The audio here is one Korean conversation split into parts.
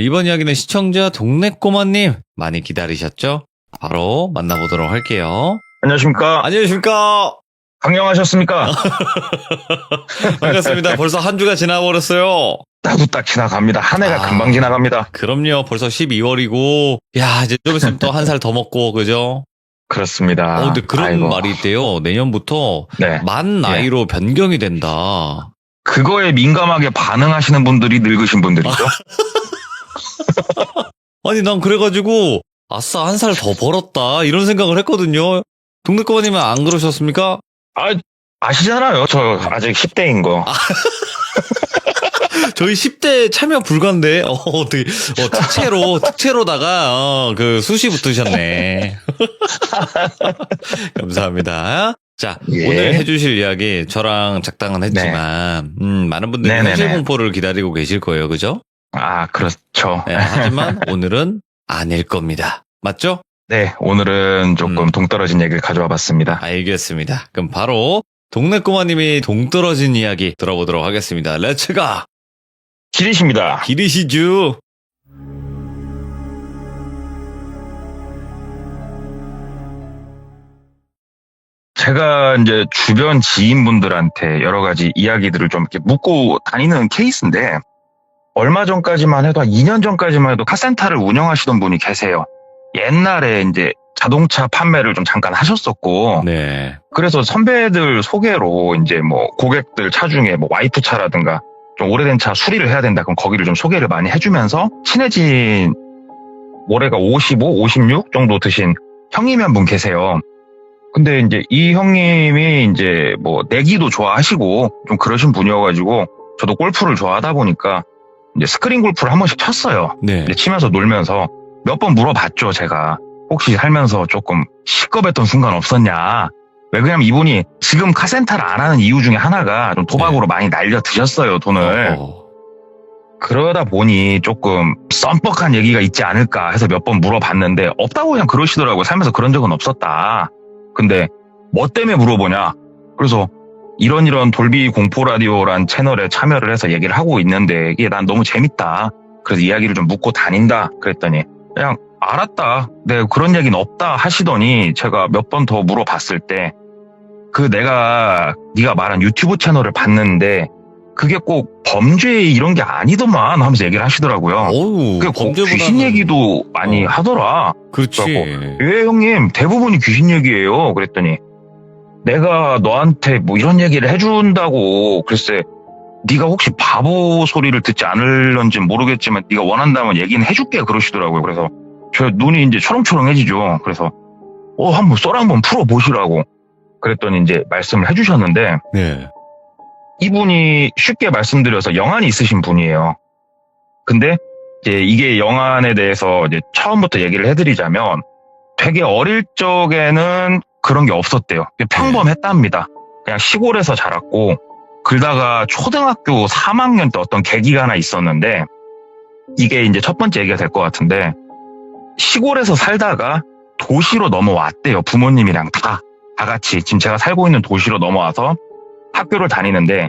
이번 이야기는 시청자 동네꼬마님 많이 기다리셨죠? 바로 만나보도록 할게요. 안녕하십니까? 안녕하십니까? 강령하셨습니까? 반갑습니다. 벌써 한 주가 지나버렸어요. 나도 딱 지나갑니다. 한 해가 아. 금방 지나갑니다. 그럼요. 벌써 12월이고 야 이제 좀 있으면 또 한 살 더 먹고 그죠? 그렇습니다. 근데 그런 아이고. 말이 있대요. 내년부터 네. 만 나이로 변경이 된다. 그거에 민감하게 반응하시는 분들이 늙으신 분들이죠. 아니 난 그래가지고 아싸 한 살 더 벌었다 이런 생각을 했거든요. 동네꼬마님은 안 그러셨습니까? 아시잖아요. 저 아직 10대인 거. 저희 10대 참여 불가인데, 어떻게, 특채로다가, 그 수시 붙으셨네. 감사합니다. 자, 예. 오늘 해주실 이야기, 저랑 작당은 했지만, 많은 분들이 네네네. 현실 공포를 기다리고 계실 거예요, 그죠? 아, 그렇죠. 네, 하지만 오늘은 아닐 겁니다. 맞죠? 네, 오늘은 조금 동떨어진 얘기를 가져와 봤습니다. 알겠습니다. 그럼 바로, 동네꼬마님이 동떨어진 이야기 들어보도록 하겠습니다. 렛츠가! 기리십니다. 기리시주! 제가 이제 주변 지인분들한테 여러 가지 이야기들을 좀 이렇게 묻고 다니는 케이스인데, 얼마 전까지만 해도, 한 2년 전까지만 해도 카센터를 운영하시던 분이 계세요. 옛날에 이제 자동차 판매를 좀 잠깐 하셨었고, 네. 그래서 선배들 소개로 이제 뭐 고객들 차 중에 뭐 와이프 차라든가 좀 오래된 차 수리를 해야 된다. 그럼 거기를 좀 소개를 많이 해주면서 친해진 올해가 55, 56 정도 드신 형님이 한 분 계세요. 근데 이제 이 형님이 이제 뭐 내기도 좋아하시고 좀 그러신 분이어가지고 저도 골프를 좋아하다 보니까 이제 스크린 골프를 한 번씩 쳤어요. 네. 근데 치면서 놀면서 몇 번 물어봤죠, 제가. 혹시 살면서 조금 시겁했던 순간 없었냐. 왜 그러냐면 이분이 지금 카센터를 안 하는 이유 중에 하나가 좀 도박으로 많이 날려 드셨어요, 돈을. 그러다 보니 조금 썸뻑한 얘기가 있지 않을까 해서 몇 번 물어봤는데 없다고 그냥 그러시더라고요. 살면서 그런 적은 없었다. 근데 뭐 때문에 물어보냐. 그래서 이런 돌비 공포 라디오란 채널에 참여를 해서 얘기를 하고 있는데 이게 난 너무 재밌다. 그래서 이야기를 좀 묻고 다닌다. 그랬더니 그냥 알았다. 네, 그런 얘기는 없다 하시더니 제가 몇 번 더 물어봤을 때 네가 말한 유튜브 채널을 봤는데 그게 꼭 범죄 이런 게 아니더만 하면서 얘기를 하시더라고요. 어우, 그게 꼭 귀신 얘기도 많이 하더라. 그렇지. 예, 형님, 대부분이 귀신 얘기예요. 그랬더니 내가 너한테 뭐 이런 얘기를 해준다고 글쎄 네가 혹시 바보 소리를 듣지 않을런지 모르겠지만 네가 원한다면 얘기는 해줄게 그러시더라고요. 그래서 저 눈이 이제 초롱초롱해지죠. 그래서 한번 썰 한번 풀어보시라고 그랬더니 이제 말씀을 해주셨는데 네. 이분이 쉽게 말씀드려서 영안이 있으신 분이에요. 근데 이제 이게 영안에 대해서 이제 처음부터 얘기를 해드리자면 되게 어릴 적에는 그런 게 없었대요. 평범했답니다. 그냥 시골에서 자랐고 그러다가 초등학교 3학년 때 어떤 계기가 하나 있었는데 이게 이제 첫 번째 얘기가 될 것 같은데 시골에서 살다가 도시로 넘어왔대요. 부모님이랑 다 같이 지금 제가 살고 있는 도시로 넘어와서 학교를 다니는데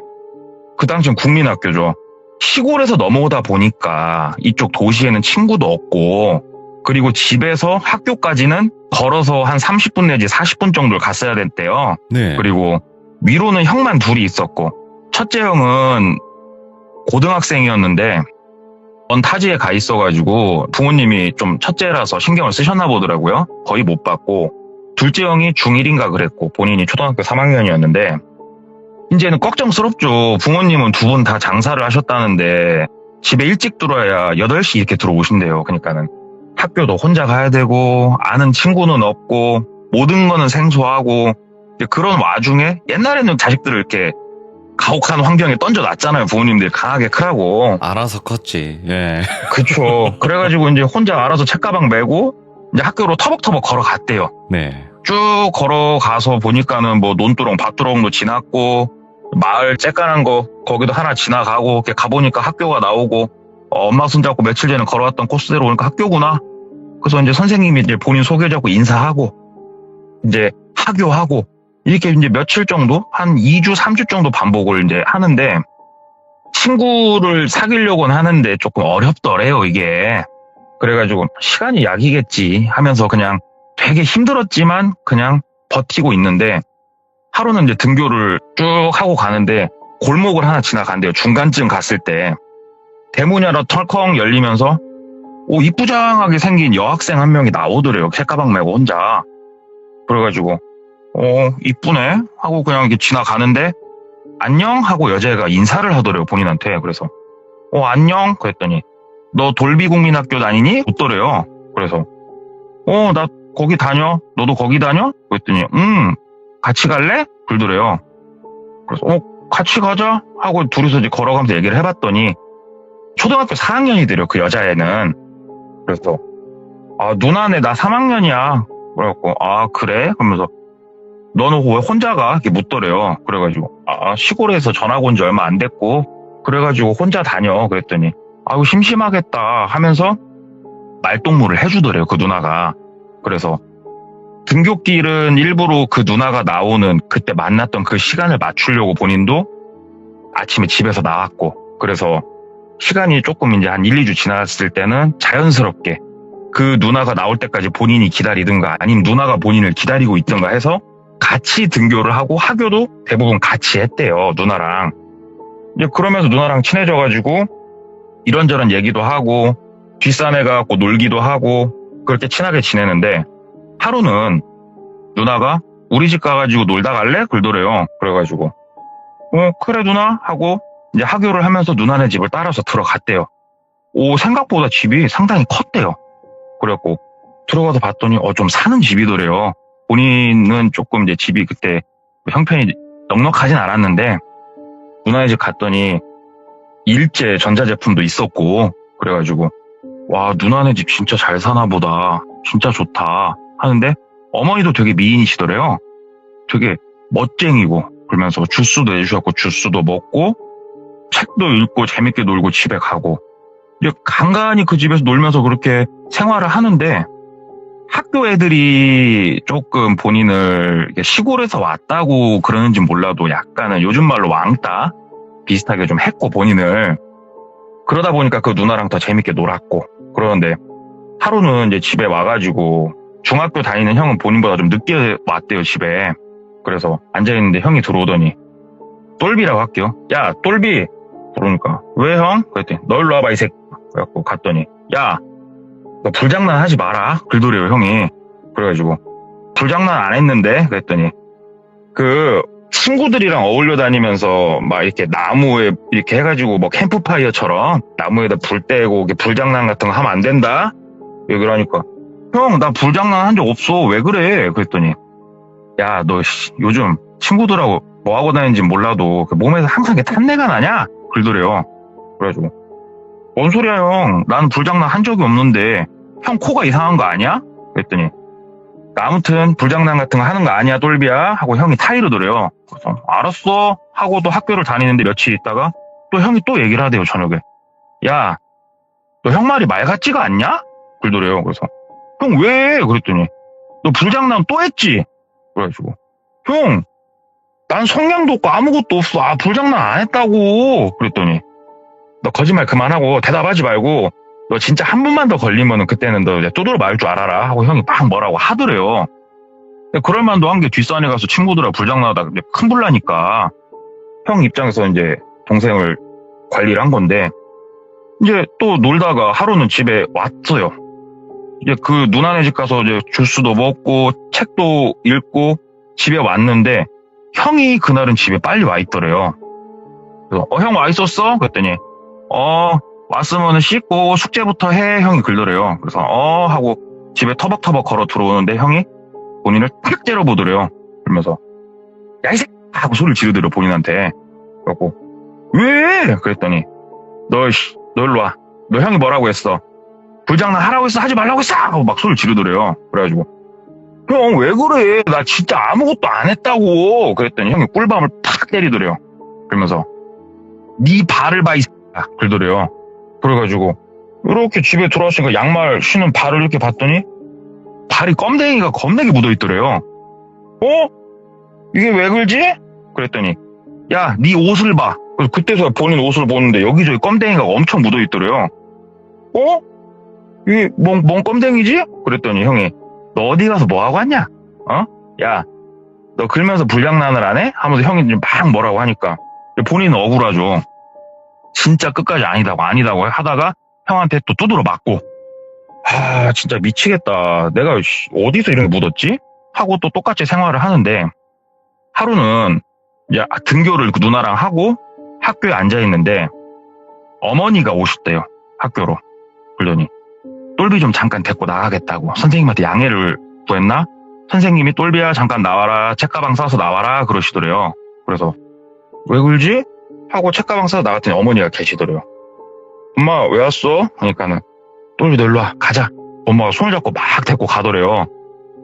그 당시엔 국민학교죠. 시골에서 넘어오다 보니까 이쪽 도시에는 친구도 없고 그리고 집에서 학교까지는 걸어서 한 30분 내지 40분 정도를 갔어야 됐대요. 네. 그리고 위로는 형만 둘이 있었고 첫째 형은 고등학생이었는데 타지에 가 있어가지고 부모님이 좀 첫째라서 신경을 쓰셨나 보더라고요. 거의 못 봤고 둘째 형이 중1인가 그랬고 본인이 초등학교 3학년이었는데 이제는 걱정스럽죠. 부모님은 두 분 다 장사를 하셨다는데 집에 일찍 들어와야 8시 이렇게 들어오신대요. 그러니까는 학교도 혼자 가야 되고 아는 친구는 없고 모든 거는 생소하고 그런 와중에 옛날에는 자식들을 이렇게 가혹한 환경에 던져놨잖아요. 부모님들이 강하게 크라고. 알아서 컸지. 예. 그쵸. 그래가지고 이제 혼자 알아서 책가방 메고 이제 학교로 터벅터벅 걸어갔대요. 네. 쭉 걸어가서 보니까는 뭐 논두렁, 밭두렁도 지났고 마을 쬐깐한 거 거기도 하나 지나가고 이렇게 가보니까 학교가 나오고 엄마 손잡고 며칠 전에 걸어왔던 코스대로 오니까 학교구나. 그래서 이제 선생님이 이제 본인 소개자고 인사하고 이제 하교하고 이렇게 이제 며칠 정도 한 2주, 3주 정도 반복을 이제 하는데 친구를 사귀려고는 하는데 조금 어렵더래요, 이게. 그래가지고 시간이 약이겠지 하면서 그냥 되게 힘들었지만 그냥 버티고 있는데 하루는 이제 등교를 쭉 하고 가는데 골목을 하나 지나간대요. 중간쯤 갔을 때 대문이 하나 털컹 열리면서 이쁘장하게 생긴 여학생 한 명이 나오더래요. 책가방 메고 혼자. 그래가지고 이쁘네 하고 그냥 이렇게 지나가는데 안녕 하고 여자애가 인사를 하더래요. 본인한테. 그래서 안녕 그랬더니 너 돌비국민학교 다니니? 묻더래요. 그래서 나 거기 다녀. 너도 거기 다녀? 그랬더니 같이 갈래? 그러더래요. 그래서 같이 가자 하고 둘이서 이제 걸어가면서 얘기를 해봤더니 초등학교 4학년이더래요. 그 여자애는. 그래서 누나네 나 3학년이야. 그래갖고 그래? 그러면서 너는 왜 혼자 가? 이렇게 묻더래요. 그래가지고 시골에서 전학 온 지 얼마 안 됐고 그래가지고 혼자 다녀. 그랬더니 아유 심심하겠다 하면서 말동무를 해주더래요. 그 누나가. 그래서 등굣길은 일부러 그 누나가 나오는 그때 만났던 그 시간을 맞추려고 본인도 아침에 집에서 나왔고 그래서 시간이 조금 이제 한 1, 2주 지났을 때는 자연스럽게 그 누나가 나올 때까지 본인이 기다리든가 아니면 누나가 본인을 기다리고 있든가 해서 같이 등교를 하고 학교도 대부분 같이 했대요. 누나랑. 이제 그러면서 누나랑 친해져가지고 이런저런 얘기도 하고 뒷산에 가고 놀기도 하고 그렇게 친하게 지내는데 하루는 누나가 우리 집 가가지고 놀다 갈래? 그러더래요. 그래가지고 그래 누나 하고 이제 하교를 하면서 누나네 집을 따라서 들어갔대요. 생각보다 집이 상당히 컸대요. 그래갖고 들어가서 봤더니 좀 사는 집이더래요. 본인은 조금 이제 집이 그때 형편이 넉넉하진 않았는데 누나네 집 갔더니 일제 전자제품도 있었고 그래가지고 와 누나네 집 진짜 잘 사나 보다. 진짜 좋다 하는데 어머니도 되게 미인이시더래요. 되게 멋쟁이고 그러면서 주스도 해주셨고 주스도 먹고 책도 읽고 재밌게 놀고 집에 가고 이제 간간히 그 집에서 놀면서 그렇게 생활을 하는데 학교 애들이 조금 본인을 시골에서 왔다고 그러는지 몰라도 약간은 요즘 말로 왕따 비슷하게 좀 했고 본인을 그러다 보니까 그 누나랑 더 재밌게 놀았고 그러는데 하루는 이제 집에 와가지고 중학교 다니는 형은 본인보다 좀 늦게 왔대요 집에. 그래서 앉아있는데 형이 들어오더니 똘비라고 할게요. 야 똘비 그러니까 왜 형? 그랬더니 너 일로 와봐 이 새끼. 그래갖고 갔더니 야 너 불장난 하지 마라 그러더래요 형이. 그래가지고 불장난 안 했는데 그랬더니 그 친구들이랑 어울려 다니면서 막 이렇게 나무에 이렇게 해가지고 뭐 캠프파이어처럼 나무에다 불 떼고 이렇게 불장난 같은 거 하면 안 된다. 그러니까 형 나 불장난 한 적 없어 왜 그래? 그랬더니 야 너 요즘 친구들하고 뭐 하고 다니는지 몰라도 그 몸에서 항상 이렇게 탄내가 나냐? 그러더래요. 그래가지고 뭔 소리야 형 나는 불장난 한 적이 없는데 형 코가 이상한 거 아니야? 그랬더니 아무튼 불장난 같은 거 하는 거 아니야 똘비야 하고 형이 타이르더래요. 그래서 알았어 하고도 학교를 다니는데 며칠 있다가 또 형이 또 얘기를 하대요 저녁에. 야 너 형 말이 말 같지가 않냐? 그러더래요. 그래서 형 왜? 그랬더니 너 불장난 또 했지? 그래가지고 형 난 성냥도 없고 아무것도 없어. 불장난 안 했다고. 그랬더니 너 거짓말 그만하고 대답하지 말고 너 진짜 한 번만 더 걸리면은 그때는 너 두드러 맞을 줄 알아라 하고 형이 막 뭐라고 하더래요. 그럴 만도 한 게 뒷산에 가서 친구들하고 불장난하다 큰 불 나니까 형 입장에서 이제 동생을 관리를 한 건데 이제 또 놀다가 하루는 집에 왔어요. 이제 그 누나네 집 가서 이제 주스도 먹고 책도 읽고 집에 왔는데 형이 그날은 집에 빨리 와 있더래요. 그래서 형 와 있었어? 그랬더니 왔으면 씻고 숙제부터 해 형이 그러더래요. 그래서 하고 집에 터벅터벅 걸어 들어오는데 형이 본인을 탁 째려보더래요. 그러면서 야 이 새끼 하고 소리를 지르더래요 본인한테. 그래갖고 왜? 그랬더니 너 일로 와. 너 형이 뭐라고 했어? 불장난 하라고 했어? 하지 말라고 했어? 하고 막 소리를 지르더래요. 그래가지고 형 왜 그래? 나 진짜 아무것도 안 했다고. 그랬더니 형이 꿀밤을 탁 때리더래요. 그러면서 네 발을 봐 이 새끼야. 그러더래요. 그래가지고 이렇게 집에 들어왔으니까 양말 신은 발을 이렇게 봤더니 발이 껌댕이가 겁나게 묻어있더래요. 이게 왜 그러지? 그랬더니 야 네 옷을 봐. 그래서 그때서야 본인 옷을 보는데 여기저기 껌댕이가 엄청 묻어있더래요. 이게 뭔 껌댕이지? 그랬더니 형이 너 어디 가서 뭐하고 왔냐? 야, 너 그러면서 불량난을 안 해? 하면서 형이 막 뭐라고 하니까 본인은 억울하죠. 진짜 끝까지 아니다고 하다가 형한테 또 두드러 맞고 진짜 미치겠다. 내가 어디서 이런 게 묻었지? 하고 또 똑같이 생활을 하는데 하루는 이제 등교를 그 누나랑 하고 학교에 앉아있는데 어머니가 오셨대요. 학교로. 그러더니 똘비 좀 잠깐 데리고 나가겠다고 선생님한테 양해를 구했나? 선생님이 똘비야 잠깐 나와라. 책가방 싸서 나와라 그러시더래요. 그래서 왜 그러지? 하고 책가방 싸서 나갔더니 어머니가 계시더래요. 엄마 왜 왔어? 하니까는 똘비 너 일로 와 가자. 엄마가 손을 잡고 막 데리고 가더래요.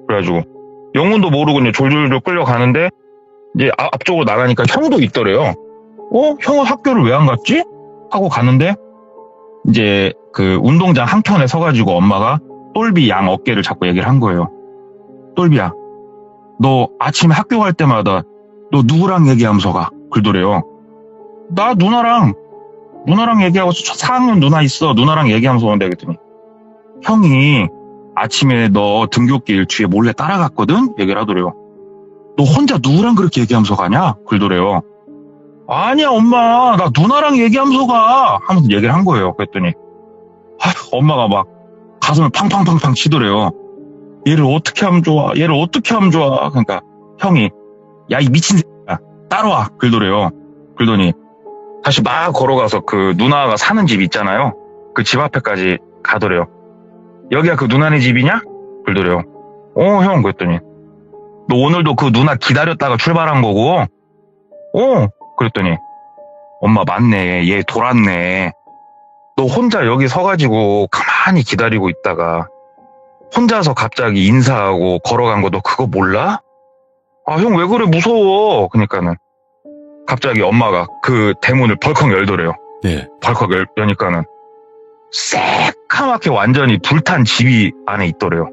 그래가지고 영문도 모르고 이제 졸졸졸 끌려가는데 이제 앞쪽으로 나가니까 형도 있더래요. 형은 학교를 왜 안 갔지? 하고 가는데 이제 그 운동장 한켠에 서가지고 엄마가 똘비 양 어깨를 잡고 얘기를 한 거예요. 똘비야, 너 아침에 학교 갈 때마다 너 누구랑 얘기하면서 가? 그러더래요. 나 누나랑 얘기하고 4학년 누나 있어. 누나랑 얘기하면서 오는데 그랬더니 형이 아침에 너 등굣길 뒤에 몰래 따라갔거든? 얘기를 하더래요. 너 혼자 누구랑 그렇게 얘기하면서 가냐? 그러더래요. 아니야 엄마 나 누나랑 얘기하면서 가 하면서 얘기를 한 거예요. 그랬더니 엄마가 막 가슴을 팡팡팡팡 치더래요. 얘를 어떻게 하면 좋아? 그러니까 형이 야 이 미친 새끼야 따라와 그러더래요. 그러더니 다시 막 걸어가서 그 누나가 사는 집 있잖아요. 그 집 앞에까지 가더래요. 여기가 그 누나네 집이냐? 그러더래요. 형 그랬더니 너 오늘도 그 누나 기다렸다가 출발한 거고? 그랬더니 엄마 맞네. 얘 돌았네. 너 혼자 여기 서가지고 가만히 기다리고 있다가 혼자서 갑자기 인사하고 걸어간 거 너 그거 몰라? 형 왜 그래 무서워. 그러니까는 갑자기 엄마가 그 대문을 벌컥 열더래요. 네. 벌컥 여니까는 새카맣게 완전히 불탄 집이 안에 있더래요.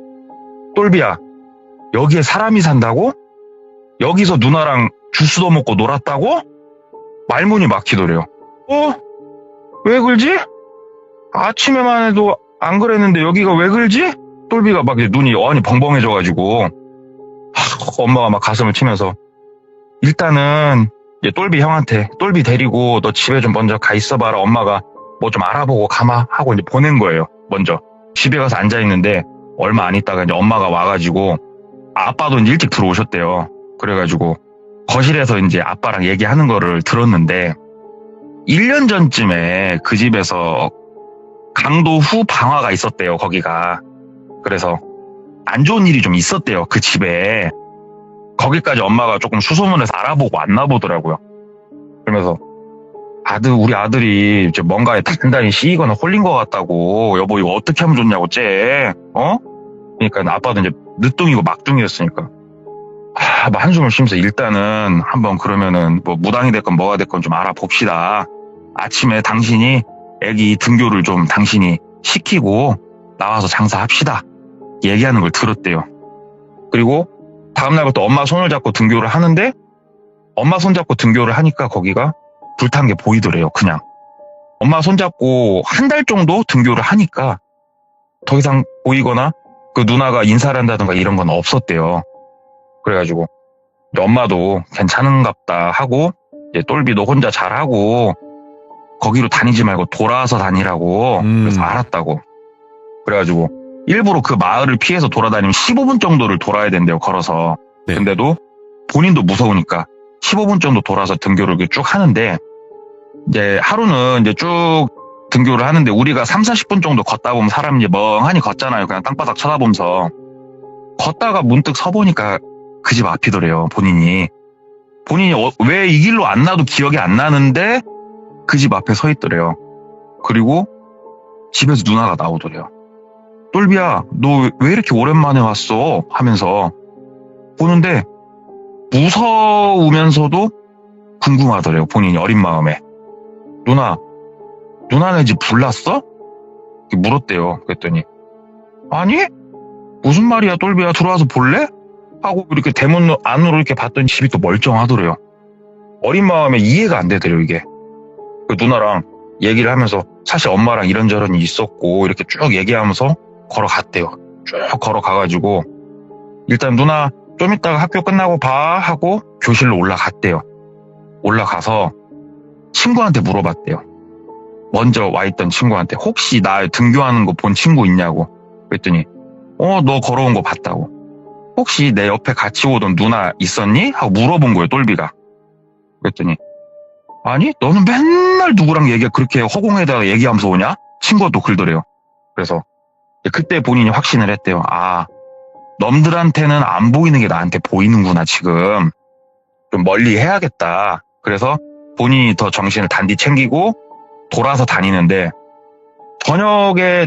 똘비야 여기에 사람이 산다고? 여기서 누나랑 주스도 먹고 놀았다고? 말문이 막히더래요. 왜 그러지? 아침에만 해도 안 그랬는데 여기가 왜 그러지? 똘비가 막 눈이 어안이 벙벙해져가지고 엄마가 막 가슴을 치면서 일단은 이제 똘비 형한테 똘비 데리고 너 집에 좀 먼저 가 있어봐라. 엄마가 뭐 좀 알아보고 가마 하고 이제 보낸 거예요. 먼저 집에 가서 앉아 있는데 얼마 안 있다가 이제 엄마가 와가지고 아빠도 이제 일찍 들어오셨대요. 그래가지고 거실에서 이제 아빠랑 얘기하는 거를 들었는데 1년 전쯤에 그 집에서 강도 후 방화가 있었대요. 거기가. 그래서 안 좋은 일이 좀 있었대요. 그 집에. 거기까지 엄마가 조금 수소문해서 알아보고 왔나 보더라고요. 그러면서 우리 아들이 이제 뭔가에 단단히 씌이거나 홀린 것 같다고. 여보 이거 어떻게 하면 좋냐고 쟤. 그러니까 아빠도 이제 늦둥이고 막둥이였으니까 막 한숨을 쉬면서 일단은 한번 그러면은 뭐 무당이 됐건 뭐가 됐건 좀 알아봅시다. 아침에 당신이 애기 등교를 좀 당신이 시키고 나와서 장사합시다. 얘기하는 걸 들었대요. 그리고 다음날부터 엄마 손을 잡고 등교를 하는데 엄마 손 잡고 등교를 하니까 거기가 불탄 게 보이더래요. 그냥 엄마 손 잡고 한 달 정도 등교를 하니까 더 이상 보이거나 그 누나가 인사를 한다든가 이런 건 없었대요. 그래가지고 엄마도 괜찮은갑다 하고 이제 똘비도 혼자 잘하고 거기로 다니지 말고 돌아와서 다니라고. 그래서 알았다고. 그래가지고 일부러 그 마을을 피해서 돌아다니면 15분 정도를 돌아야 된대요. 걸어서. 네. 근데도 본인도 무서우니까 15분 정도 돌아서 등교를 쭉 하는데 이제 하루는 이제 쭉 등교를 하는데 우리가 3, 40분 정도 걷다 보면 사람이 이제 멍하니 걷잖아요. 그냥 땅바닥 쳐다보면서. 걷다가 문득 서보니까 그 집 앞이더래요. 본인이 왜 이 길로 안 나도 기억이 안 나는데 그 집 앞에 서 있더래요. 그리고 집에서 누나가 나오더래요. 똘비야 너 왜 이렇게 오랜만에 왔어? 하면서 보는데 무서우면서도 궁금하더래요. 본인이 어린 마음에. 누나네 집 불났어? 이렇게 물었대요. 그랬더니 아니 무슨 말이야 똘비야 들어와서 볼래? 하고 이렇게 대문 안으로 이렇게 봤더니 집이 또 멀쩡하더래요. 어린 마음에 이해가 안 되더래요. 이게 그 누나랑 얘기를 하면서 사실 엄마랑 이런저런 일이 있었고 이렇게 쭉 얘기하면서 걸어갔대요. 쭉 걸어가가지고 일단 누나 좀 이따가 학교 끝나고 봐 하고 교실로 올라갔대요. 올라가서 친구한테 물어봤대요. 먼저 와 있던 친구한테 혹시 나 등교하는 거 본 친구 있냐고. 그랬더니 너 걸어온 거 봤다고. 혹시 내 옆에 같이 오던 누나 있었니? 하고 물어본 거예요, 똘비가. 그랬더니 아니 너는 맨날 누구랑 그렇게 허공에다가 얘기하면서 오냐? 친구가 또 그러더래요. 그래서 그때 본인이 확신을 했대요. 아, 놈들한테는 안 보이는 게 나한테 보이는구나 지금. 좀 멀리 해야겠다. 그래서 본인이 더 정신을 단디 챙기고 돌아서 다니는데 저녁에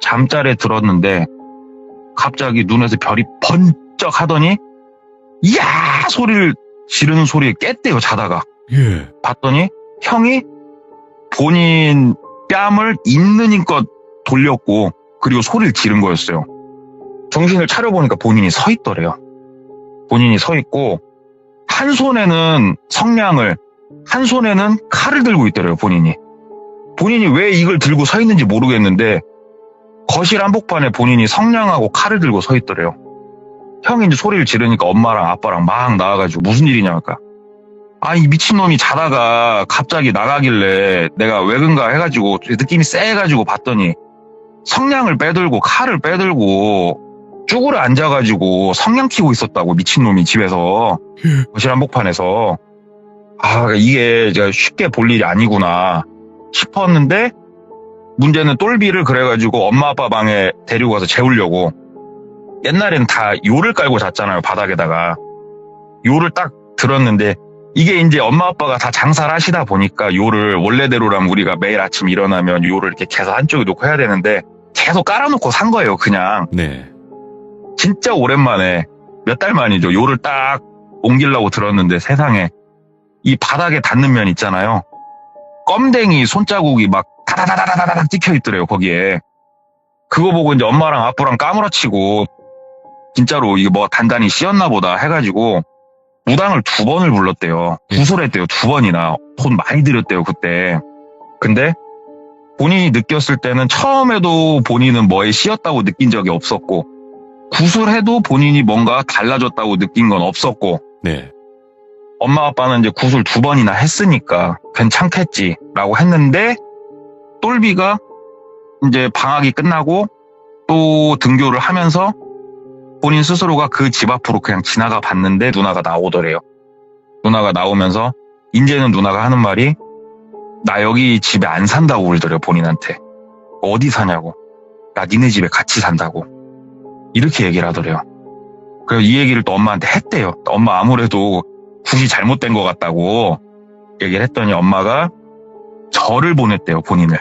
잠자리에 들었는데 갑자기 눈에서 별이 번쩍 하더니 이야 소리를 지르는 소리에 깼대요. 자다가. 예. 봤더니 형이 본인 뺨을 있는 힘껏 돌렸고 그리고 소리를 지른 거였어요. 정신을 차려보니까 본인이 서 있더래요. 본인이 서 있고 한 손에는 성냥을 한 손에는 칼을 들고 있더래요. 본인이 왜 이걸 들고 서 있는지 모르겠는데 거실 한복판에 본인이 성냥하고 칼을 들고 서 있더래요. 형이 이제 소리를 지르니까 엄마랑 아빠랑 막 나와가지고 무슨 일이냐 할까. 아, 이 미친놈이 자다가 갑자기 나가길래 내가 왜 그런가 해가지고 느낌이 쎄해가지고 봤더니 성냥을 빼들고 칼을 빼들고 쭈그려 앉아가지고 성냥 키고 있었다고. 미친놈이 집에서 거실 한복판에서. 아, 이게 제가 쉽게 볼 일이 아니구나 싶었는데 문제는 똘비를 그래가지고 엄마 아빠 방에 데리고 가서 재우려고. 옛날에는 다 요를 깔고 잤잖아요. 바닥에다가 요를 딱 들었는데 이게 이제 엄마 아빠가 다 장사를 하시다 보니까 요를 원래대로라면 우리가 매일 아침 일어나면 요를 이렇게 계속 한쪽에 놓고 해야 되는데 계속 깔아놓고 산 거예요. 그냥. 네. 진짜 오랜만에 몇 달 만이죠. 요를 딱 옮기려고 들었는데 세상에 이 바닥에 닿는 면 있잖아요. 껌댕이 손자국이 막 다다다다다닥 찍혀 있더래요. 거기에. 그거 보고 이제 엄마랑 아빠랑 까무러치고 진짜로 이게 뭐 단단히 씌었나 보다 해가지고 무당을 2번을 불렀대요. 구설했대요. 2번이나. 돈 많이 들였대요. 그때. 근데 본인이 느꼈을 때는 처음에도 본인은 뭐에 씌었다고 느낀 적이 없었고 구슬해도 본인이 뭔가 달라졌다고 느낀 건 없었고 네. 엄마 아빠는 이제 구슬 2번이나 했으니까 괜찮겠지라고 했는데 똘비가 이제 방학이 끝나고 또 등교를 하면서 본인 스스로가 그 집 앞으로 그냥 지나가 봤는데 누나가 나오더래요. 누나가 나오면서 이제는 누나가 하는 말이 나 여기 집에 안 산다고 그러더래요. 본인한테. 어디 사냐고. 나 니네 집에 같이 산다고. 이렇게 얘기를 하더래요. 그래서 이 얘기를 또 엄마한테 했대요. 엄마 아무래도 굿이 잘못된 것 같다고 얘기를 했더니 엄마가 절을 보냈대요. 본인을.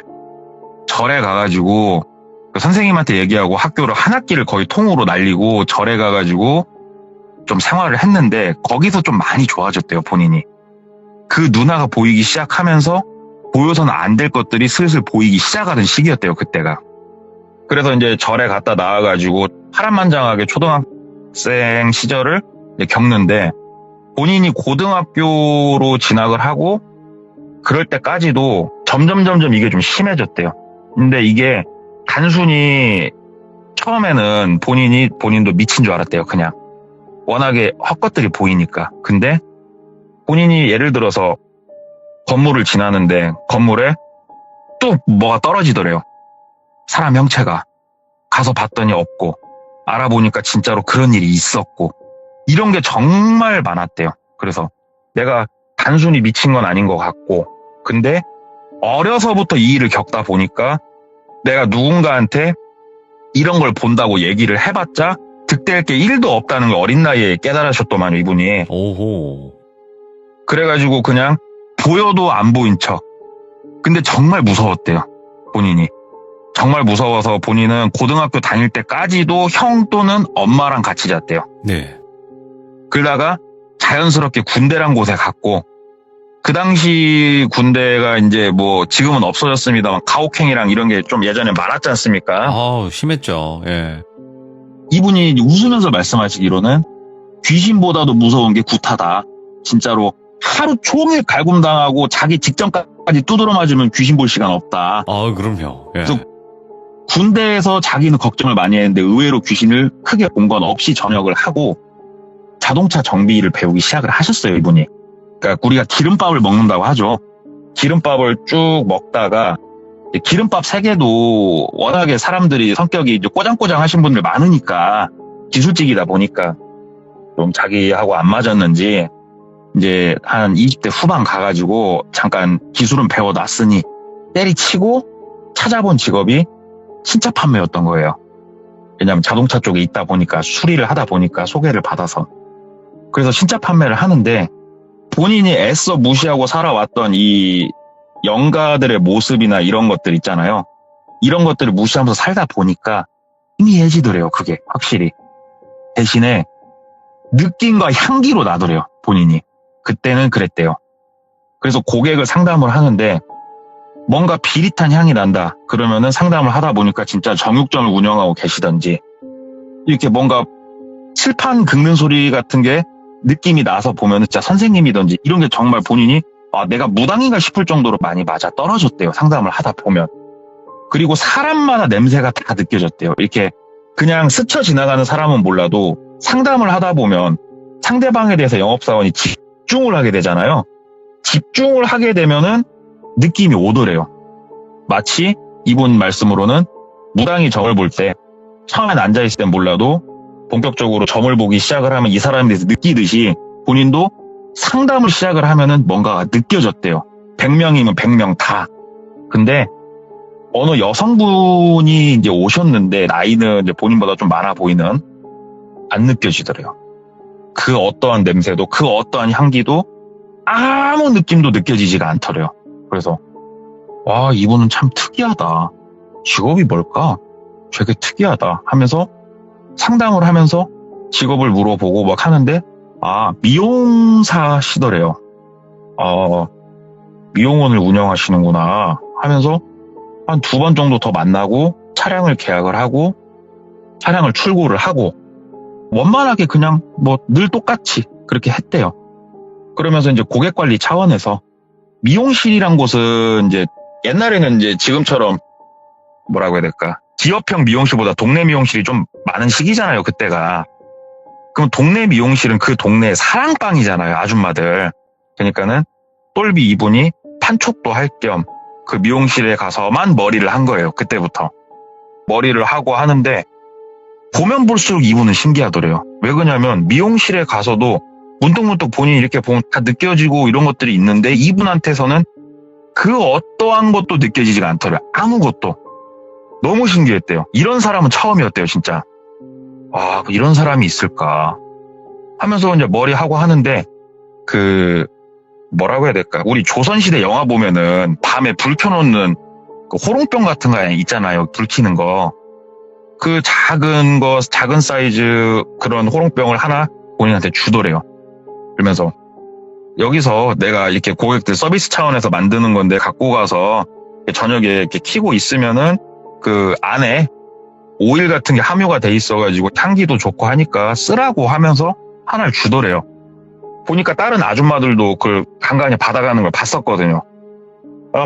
절에 가가지고 선생님한테 얘기하고 학교를 한 학기를 거의 통으로 날리고 절에 가가지고 좀 생활을 했는데 거기서 좀 많이 좋아졌대요. 본인이. 그 누나가 보이기 시작하면서 보여서는 안 될 것들이 슬슬 보이기 시작하던 시기였대요. 그때가. 그래서 이제 절에 갔다 나와가지고 파란만장하게 초등학생 시절을 겪는데 본인이 고등학교로 진학을 하고 그럴 때까지도 점점 이게 좀 심해졌대요. 근데 이게 단순히 처음에는 본인도 미친 줄 알았대요. 그냥 워낙에 헛것들이 보이니까. 근데 본인이 예를 들어서 건물을 지나는데 건물에 뚝 뭐가 떨어지더래요. 사람 형체가. 가서 봤더니 없고 알아보니까 진짜로 그런 일이 있었고 이런 게 정말 많았대요. 그래서 내가 단순히 미친 건 아닌 것 같고 근데 어려서부터 이 일을 겪다 보니까 내가 누군가한테 이런 걸 본다고 얘기를 해봤자 득될 게 1도 없다는 걸 어린 나이에 깨달으셨더만요. 이분이. 오호. 그래가지고 그냥 보여도 안 보인 척. 근데 정말 무서웠대요. 본인이. 정말 무서워서 본인은 고등학교 다닐 때까지도 형 또는 엄마랑 같이 잤대요. 네. 그러다가 자연스럽게 군대란 곳에 갔고 그 당시 군대가 이제 뭐 지금은 없어졌습니다만 가혹행위랑 이런 게 좀 예전에 많았지 않습니까? 아우, 심했죠. 예. 이분이 웃으면서 말씀하시기로는 귀신보다도 무서운 게 구타다. 진짜로 하루 종일 갈굼당하고 자기 직전까지 까지 두드러 맞으면 귀신 볼 시간 없다. 아, 그럼요. 예. 그래서 군대에서 자기는 걱정을 많이 했는데 의외로 귀신을 크게 본 건 없이 전역을 하고 자동차 정비를 배우기 시작을 하셨어요, 이분이. 그러니까 우리가 기름밥을 먹는다고 하죠. 기름밥을 쭉 먹다가 기름밥 세계도 워낙에 사람들이 성격이 이제 꼬장꼬장 하신 분들 많으니까 기술직이다 보니까 좀 자기하고 안 맞았는지 이제 한 20대 후반 가가지고 잠깐 기술은 배워놨으니 때리치고 찾아본 직업이 신차 판매였던 거예요. 왜냐하면 자동차 쪽에 있다 보니까 수리를 하다 보니까 소개를 받아서. 그래서 신차 판매를 하는데 본인이 애써 무시하고 살아왔던 이 영가들의 모습이나 이런 것들 있잖아요. 이런 것들을 무시하면서 살다 보니까 희미해지더래요. 그게 확실히. 대신에 느낌과 향기로 나더래요. 본인이. 그때는 그랬대요. 그래서 고객을 상담을 하는데 뭔가 비릿한 향이 난다. 그러면은 상담을 하다 보니까 진짜 정육점을 운영하고 계시던지 이렇게 뭔가 칠판 긁는 소리 같은 게 느낌이 나서 보면은 진짜 선생님이던지 이런 게 정말 본인이 내가 무당인가 싶을 정도로 많이 맞아 떨어졌대요. 상담을 하다 보면. 그리고 사람마다 냄새가 다 느껴졌대요. 이렇게 그냥 스쳐 지나가는 사람은 몰라도 상담을 하다 보면 상대방에 대해서 영업사원이 집중을 하게 되잖아요. 집중을 하게 되면은 느낌이 오더래요. 마치 이분 말씀으로는 무당이 점을 볼 때 처음엔 앉아있을 땐 몰라도 본격적으로 점을 보기 시작을 하면 이 사람에 대해서 느끼듯이 본인도 상담을 시작을 하면은 뭔가가 느껴졌대요. 100명이면 100명 다. 근데 어느 여성분이 이제 오셨는데 나이는 이제 본인보다 좀 많아 보이는 안 느껴지더래요. 그 어떠한 냄새도 그 어떠한 향기도 아무 느낌도 느껴지지가 않더래요. 그래서 와 이분은 참 특이하다. 직업이 뭘까? 되게 특이하다 하면서 상담을 하면서 직업을 물어보고 막 하는데 미용사시더래요. 미용원을 운영하시는구나 하면서 한 2번 정도 더 만나고 차량을 계약을 하고 차량을 출고를 하고 원만하게 그냥 뭐 늘 똑같이 그렇게 했대요. 그러면서 이제 고객 관리 차원에서 미용실이란 곳은 이제 옛날에는 이제 지금처럼 뭐라고 해야 될까? 기업형 미용실보다 동네 미용실이 좀 많은 시기잖아요, 그때가. 그럼 동네 미용실은 그 동네의 사랑방이잖아요, 아줌마들. 그러니까는 똘비 이분이 판촉도 할 겸 그 미용실에 가서만 머리를 한 거예요, 그때부터. 머리를 하고 하는데 보면 볼수록 이분은 신기하더래요. 왜 그러냐면 미용실에 가서도 문득문득 본인이 이렇게 보면 다 느껴지고 이런 것들이 있는데 이분한테서는 그 어떠한 것도 느껴지지가 않더래요. 아무것도. 너무 신기했대요. 이런 사람은 처음이었대요, 진짜. 이런 사람이 있을까 하면서 이제 머리 하고 하는데 뭐라고 해야 될까? 우리 조선시대 영화 보면은 밤에 불 켜놓는 그 호롱병 같은 거 있잖아요. 불 켜는 거. 그 작은 사이즈 그런 호롱병을 하나 본인한테 주더래요. 그러면서 여기서 내가 이렇게 고객들 서비스 차원에서 만드는 건데 갖고 가서 저녁에 이렇게 켜고 있으면은 그 안에 오일 같은 게 함유가 돼 있어가지고 향기도 좋고 하니까 쓰라고 하면서 하나를 주더래요. 보니까 다른 아줌마들도 그걸 간간히 받아가는 걸 봤었거든요.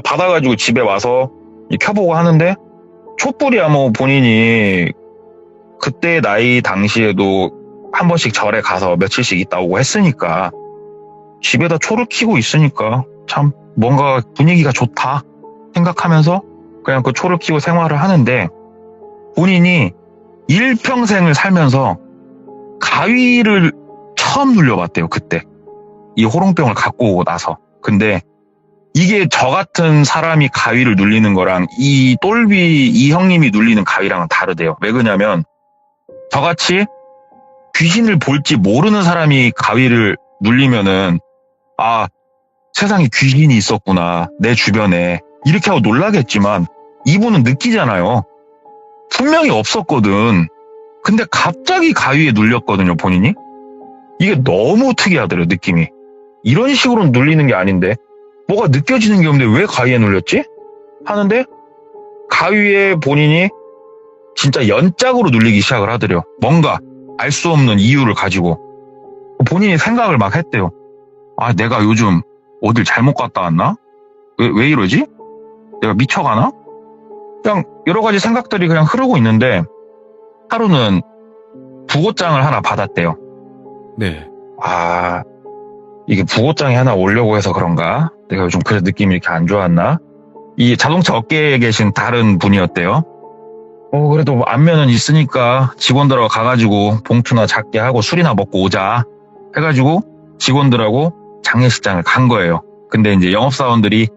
받아가지고 집에 와서 켜보고 하는데 촛불이야 뭐 본인이 그때 나이 당시에도 한 번씩 절에 가서 며칠씩 있다 오고 했으니까 집에다 초를 켜고 있으니까 참 뭔가 분위기가 좋다 생각하면서 그냥 그 초를 켜고 생활을 하는데 본인이 일평생을 살면서 가위를 처음 눌려봤대요. 그때 이 호롱병을 갖고 오고 나서. 근데 이게 저 같은 사람이 가위를 눌리는 거랑 이 똘비 이 형님이 눌리는 가위랑은 다르대요. 왜 그러냐면 저같이 귀신을 볼지 모르는 사람이 가위를 눌리면은 세상에 귀신이 있었구나 내 주변에 이렇게 하고 놀라겠지만 이분은 느끼잖아요. 분명히 없었거든. 근데 갑자기 가위에 눌렸거든요, 본인이. 이게 너무 특이하더래요, 느낌이. 이런 식으로 눌리는 게 아닌데 뭐가 느껴지는 게 없는데 왜 가위에 눌렸지? 하는데 가위에 본인이 진짜 연짝으로 눌리기 시작을 하더래요. 뭔가 알 수 없는 이유를 가지고 본인이 생각을 막 했대요. 내가 요즘 어딜 잘못 갔다 왔나? 왜 이러지? 내가 미쳐가나? 그냥 여러 가지 생각들이 그냥 흐르고 있는데 하루는 부고장을 하나 받았대요. 네. 아, 이게 부고장이 하나 오려고 해서 그런가? 내가 요즘 그래 느낌이 이렇게 안 좋았나? 이 자동차 업계에 계신 다른 분이었대요. 그래도 뭐 안면은 있으니까 직원들하고 가가지고 봉투나 작게 하고 술이나 먹고 오자 해가지고 직원들하고 장례식장을 간 거예요. 근데 이제 영업사원들이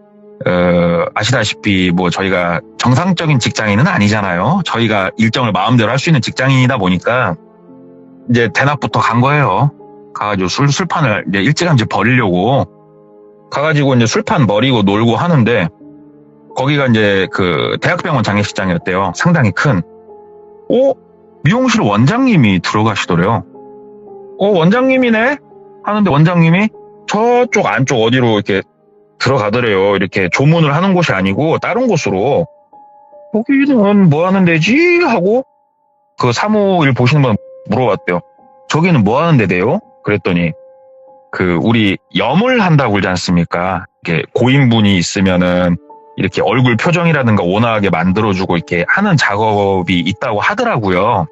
아시다시피 뭐 저희가 정상적인 직장인은 아니잖아요. 저희가 일정을 마음대로 할 수 있는 직장인이다 보니까 이제 대낮부터 간 거예요. 가가지고 술판을 이제 일찌감치 버리려고 가가지고 이제 술판 버리고 놀고 하는데 거기가 이제 그 대학병원 장례식장이었대요. 상당히 큰. 미용실 원장님이 들어가시더래요. 원장님이네? 하는데 원장님이 저쪽 안쪽 어디로 이렇게 들어가더래요. 이렇게 조문을 하는 곳이 아니고 다른 곳으로. 거기는 뭐 하는 데지? 하고 그 사무일 보시는 분 물어봤대요. 저기는 뭐 하는 데대요? 그랬더니 그 우리 염을 한다고 그러지 않습니까? 이렇게 고인분이 있으면은 이렇게 얼굴 표정이라든가 온화하게 만들어주고 이렇게 하는 작업이 있다고 하더라고요.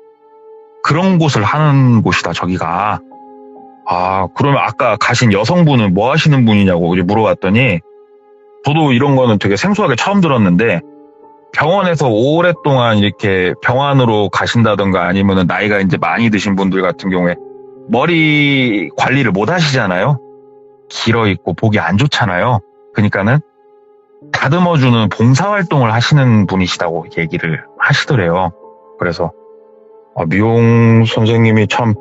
그런 곳을 하는 곳이다, 저기가. 그러면 아까 가신 여성분은 뭐 하시는 분이냐고 물어봤더니 저도 이런 거는 되게 생소하게 처음 들었는데 병원에서 오랫동안 이렇게 병원으로 가신다든가 아니면은 나이가 이제 많이 드신 분들 같은 경우에 머리 관리를 못 하시잖아요. 길어 있고 보기 안 좋잖아요. 그러니까는 다듬어주는 봉사활동을 하시는 분이시다고 얘기를 하시더래요. 그래서 미용 선생님이 참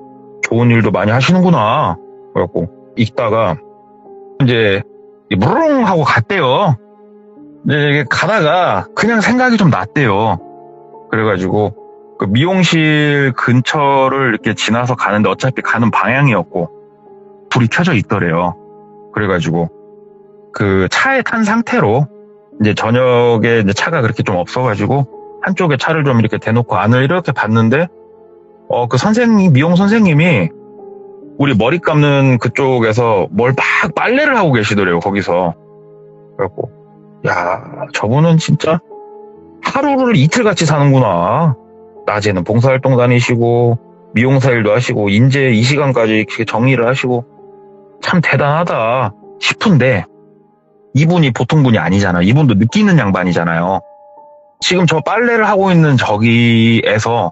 좋은 일도 많이 하시는구나. 그래갖고 읽다가 이제 무릉 하고 갔대요. 이제 가다가 그냥 생각이 좀 났대요. 그래가지고 그 미용실 근처를 이렇게 지나서 가는데 어차피 가는 방향이었고 불이 켜져 있더래요. 그래가지고 그 차에 탄 상태로 이제 저녁에 이제 차가 그렇게 좀 없어가지고 한쪽에 차를 좀 이렇게 대놓고 안을 이렇게 봤는데 그 미용 선생님이 우리 머리 감는 그쪽에서 뭘 막 빨래를 하고 계시더래요. 거기서. 그래갖고 야, 저분은 진짜 하루를 이틀같이 사는구나. 낮에는 봉사활동 다니시고 미용사 일도 하시고 이제 이 시간까지 이렇게 정리를 하시고 참 대단하다 싶은데 이분이 보통 분이 아니잖아요. 이분도 느끼는 양반이잖아요. 지금 저 빨래를 하고 있는 저기에서